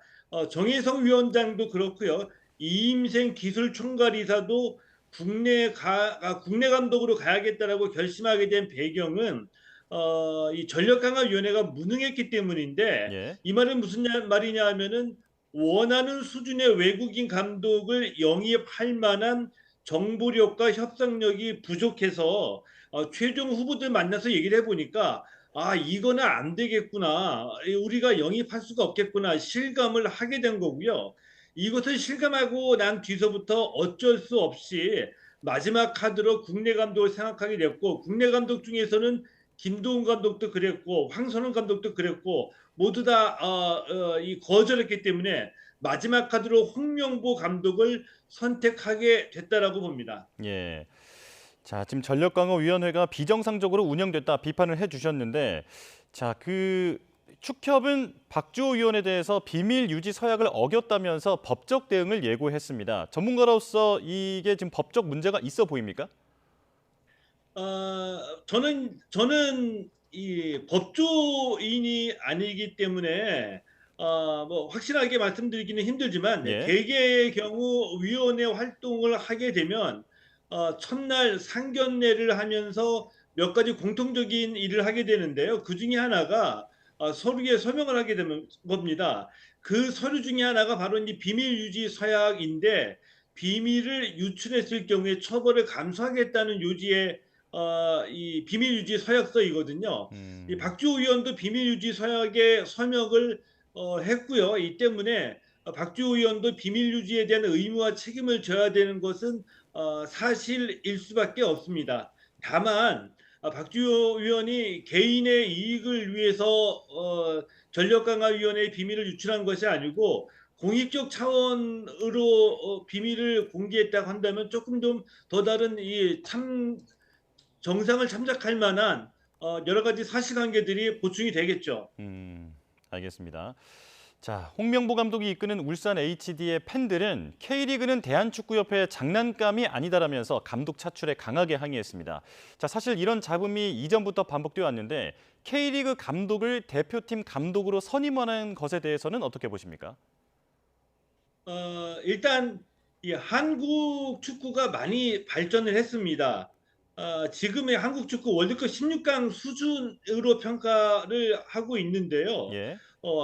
정혜성 위원장도 그렇고요. 이임생 기술총괄이사도 국내 감독으로 가야겠다라고 결심하게 된 배경은 이 전력강화위원회가 무능했기 때문인데 이 말은 무슨 말이냐 하면은 원하는 수준의 외국인 감독을 영입할 만한 정보력과 협상력이 부족해서 최종 후보들 만나서 얘기를 해보니까 이거는 안 되겠구나. 우리가 영입할 수가 없겠구나. 실감을 하게 된 거고요. 이것을 실감하고 난 뒤서부터 어쩔 수 없이 마지막 카드로 국내 감독을 생각하게 됐고 국내 감독 중에서는 김도훈 감독도 그랬고 황선홍 감독도 그랬고 모두 다 거절했기 때문에 마지막 카드로 홍명보 감독을 선택하게 됐다라고 봅니다. 예. 자, 지금 전력강화위원회가 비정상적으로 운영됐다 비판을 해주셨는데, 자, 그 축협은 박주호 위원에 대해서 비밀 유지 서약을 어겼다면서 법적 대응을 예고했습니다. 전문가로서 이게 지금 법적 문제가 있어 보입니까? 저는 이 법조인이 아니기 때문에 뭐 확실하게 말씀드리기는 힘들지만 개개의 경우 위원회 활동을 하게 되면 첫날 상견례를 하면서 몇 가지 공통적인 일을 하게 되는데요. 그 중에 하나가 서류에 서명을 하게 되는 겁니다. 그 서류 중에 하나가 바로 이 비밀 유지 서약인데 비밀을 유출했을 경우에 처벌을 감수하겠다는 요지의 이 비밀 유지 서약서이거든요. 이 박주호 의원도 비밀 유지 서약에 서명을 했고요. 이 때문에 박주호 의원도 비밀 유지에 대한 의무와 책임을 져야 되는 것은 사실일 수밖에 없습니다. 다만 박주호 의원이 개인의 이익을 위해서 전력강화위원회의 비밀을 유출한 것이 아니고 공익적 차원으로 비밀을 공개했다고 한다면 조금 좀 더 다른 이 정상을 참작할 만한 여러 가지 사실관계들이 보충이 되겠죠. 알겠습니다. 자, 홍명보 감독이 이끄는 울산 HD의 팬들은 K리그는 대한축구협회의 장난감이 아니다라면서 감독 차출에 강하게 항의했습니다. 자, 사실 이런 잡음이 이전부터 반복되어 왔는데 K리그 감독을 대표팀 감독으로 선임하는 것에 대해서는 어떻게 보십니까? 일단 이 한국 축구가 많이 발전을 했습니다. 지금의 한국 축구 월드컵 16강 수준으로 평가를 하고 있는데요.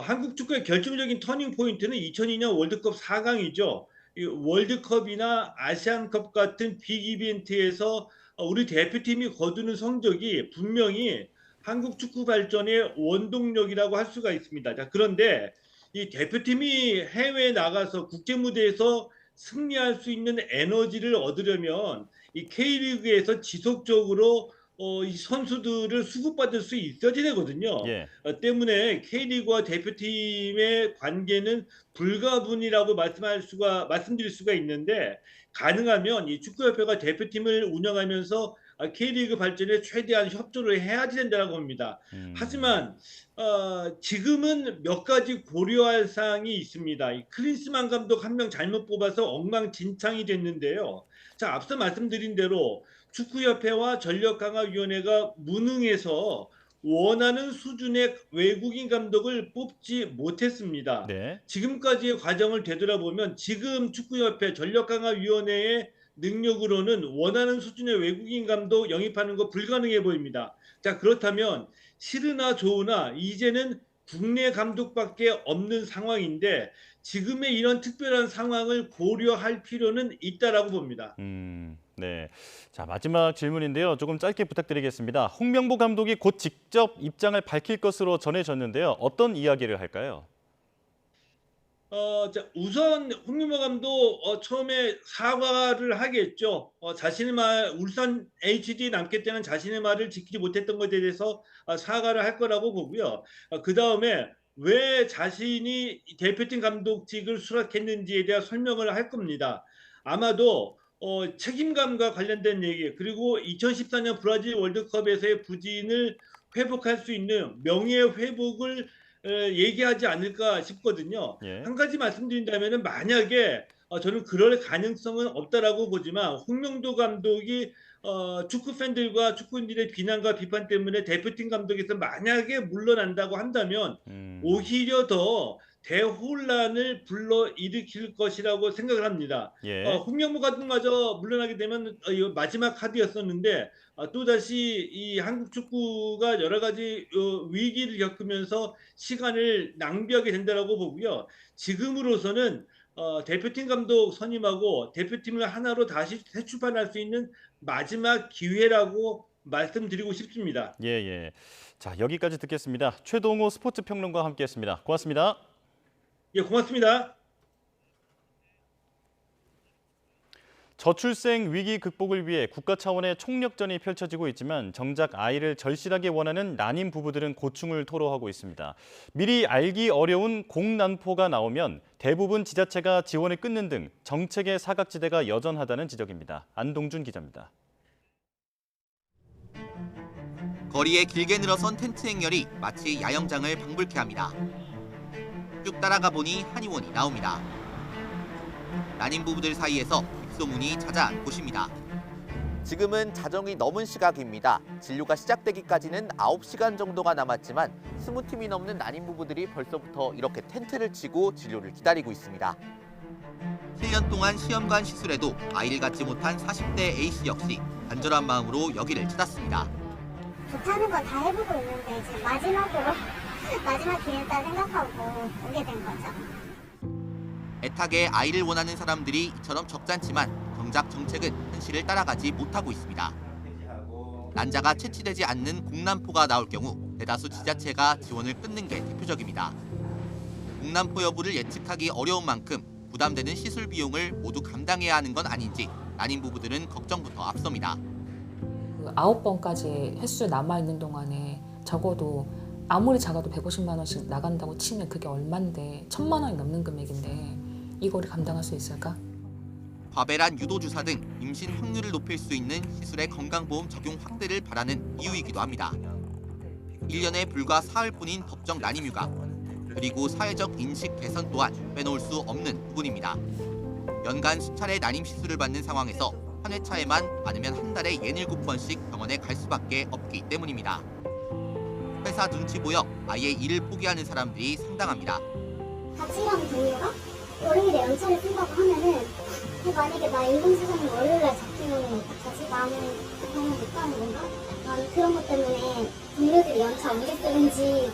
한국 축구의 결정적인 터닝 포인트는 2002년 월드컵 4강이죠. 이 월드컵이나 아시안컵 같은 빅 이벤트에서 우리 대표팀이 거두는 성적이 분명히 한국 축구 발전의 원동력이라고 할 수가 있습니다. 자, 그런데 이 대표팀이 해외에 나가서 국제 무대에서 승리할 수 있는 에너지를 얻으려면 이 K리그에서 지속적으로 이 선수들을 수급받을 수 있어야 되거든요. 때문에 K리그와 대표팀의 관계는 불가분이라고 말씀드릴 수가 있는데 가능하면 이 축구협회가 대표팀을 운영하면서 K리그 발전에 최대한 협조를 해야 된다고 봅니다. 하지만 지금은 몇 가지 고려할 사항이 있습니다. 이 클린스만 감독 한 명 잘못 뽑아서 엉망진창이 됐는데요. 자, 앞서 말씀드린 대로 축구협회와 전력강화위원회가 무능해서 원하는 수준의 외국인 감독을 뽑지 못했습니다. 지금까지의 과정을 되돌아보면 지금 축구협회 전력강화위원회의 능력으로는 원하는 수준의 외국인 감독 영입하는 거 불가능해 보입니다. 자, 그렇다면 싫으나 좋으나 이제는 국내 감독밖에 없는 상황인데 지금의 이런 특별한 상황을 고려할 필요는 있다라고 봅니다. 네. 자, 마지막 질문인데요. 조금 짧게 부탁드리겠습니다. 홍명보 감독이 곧 직접 입장을 밝힐 것으로 전해졌는데요. 어떤 이야기를 할까요? 자, 우선 홍명보 감독 처음에 사과를 하겠죠. 자신의 말, 울산 HD 남게 때는 자신의 말을 지키지 못했던 것에 대해서 사과를 할 거라고 보고요. 그 다음에 왜 자신이 대표팀 감독직을 수락했는지에 대한 설명을 할 겁니다. 아마도 책임감과 관련된 얘기, 그리고 2014년 브라질 월드컵에서의 부진을 회복할 수 있는 명예 회복을 얘기하지 않을까 싶거든요. 한 가지 말씀드린다면 만약에 저는 그럴 가능성은 없다라고 보지만 홍명도 감독이 축구 팬들과 축구인들의 비난과 비판 때문에 대표팀 감독에서 만약에 물러난다고 한다면 오히려 더 대혼란을 불러일으킬 것이라고 생각을 합니다. 예. 홍명보 감독마저 물러나게 되면 이거 마지막 카드였었는데 또다시 이 한국 축구가 여러 가지 위기를 겪으면서 시간을 낭비하게 된다라고 보고요. 지금으로서는 대표팀 감독 선임하고 대표팀을 하나로 다시 재출발할 수 있는 마지막 기회라고 말씀드리고 싶습니다. 예. 자, 여기까지 듣겠습니다. 최동호 스포츠 평론가와 함께했습니다. 고맙습니다. 예, 고맙습니다. 저출생 위기 극복을 위해 국가 차원의 총력전이 펼쳐지고 있지만 정작 아이를 절실하게 원하는 난임 부부들은 고충을 토로하고 있습니다. 미리 알기 어려운 공난포가 나오면 대부분 지자체가 지원을 끊는 등 정책의 사각지대가 여전하다는 지적입니다. 안동준 기자입니다. 거리에 길게 늘어선 텐트 행렬이 마치 야영장을 방불케 합니다. 쭉 따라가 보니 한의원이 나옵니다. 난임 부부들 사이에서 입소문이 자자한 곳입니다. 지금은 자정이 넘은 시각입니다. 진료가 시작되기까지는 9시간 정도가 남았지만 20팀이 넘는 난임 부부들이 벌써부터 이렇게 텐트를 치고 진료를 기다리고 있습니다. 7년 동안 시험관 시술에도 아이를 갖지 못한 40대 A씨 역시 간절한 마음으로 여기를 찾았습니다. 좋다는 건 다 해보고 있는데 지금 마지막 기회다 생각하고 오게 된 거죠. 애타게 아이를 원하는 사람들이 이처럼 적잖지만 정작 정책은 현실을 따라가지 못하고 있습니다. 난자가 채취되지 않는 공난포가 나올 경우 대다수 지자체가 지원을 끊는 게 대표적입니다. 공난포 여부를 예측하기 어려운 만큼 부담되는 시술 비용을 모두 감당해야 하는 건 아닌지 난임 부부들은 걱정부터 앞섭니다. 9번까지 횟수 남아있는 동안에 적어도 아무리 작아도 150만 원씩 나간다고 치면 그게 얼만데 1,000만 원이 넘는 금액인데 이거를 감당할 수 있을까? 과배란 유도주사 등 임신 확률을 높일 수 있는 시술의 건강보험 적용 확대를 바라는 이유이기도 합니다. 1년에 불과 사흘뿐인 법정 난임휴가, 그리고 사회적 인식 개선 또한 빼놓을 수 없는 부분입니다. 연간 수차례 난임 시술을 받는 상황에서 한 회차에만 많으면 한 달에 67번씩 병원에 갈 수밖에 없기 때문입니다. 회사 눈치 보여 아예 일을 포기하는 사람들이 상당합니다. 같이 일하는 동료가 월요일에 연차를 쓴다고 하면은 만약에 나 인공수정이 월요일날 잡히면 다시 나는 병원 못 가는 건가? 나는 그런 것 때문에 동료들이 연차 언제 쓰는지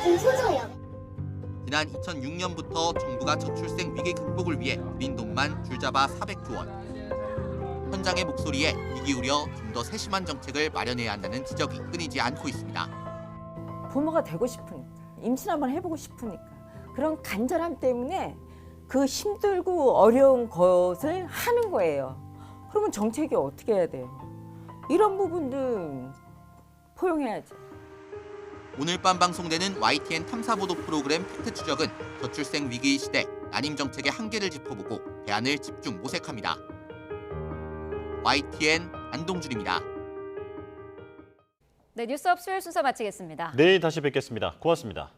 좀 소조해요. 지난 2006년부터 정부가 저출생 위기 극복을 위해 들인 돈만 줄잡아 400조 원. 현장의 목소리에 귀 기울여 좀 더 세심한 정책을 마련해야 한다는 지적이 끊이지 않고 있습니다. 부모가 되고 싶으니까, 임신 한번 해보고 싶으니까 그런 간절함 때문에 그 힘들고 어려운 것을 하는 거예요. 그러면 정책이 어떻게 해야 돼요? 이런 부분들 포용해야죠. 오늘 밤 방송되는 YTN 탐사보도 프로그램 팩트 추적은 저출생 위기 시대 난임 정책의 한계를 짚어보고 대안을 집중 모색합니다. YTN 안동준입니다. 네, 뉴스업 수요일 순서 마치겠습니다. 내일 다시 뵙겠습니다. 고맙습니다.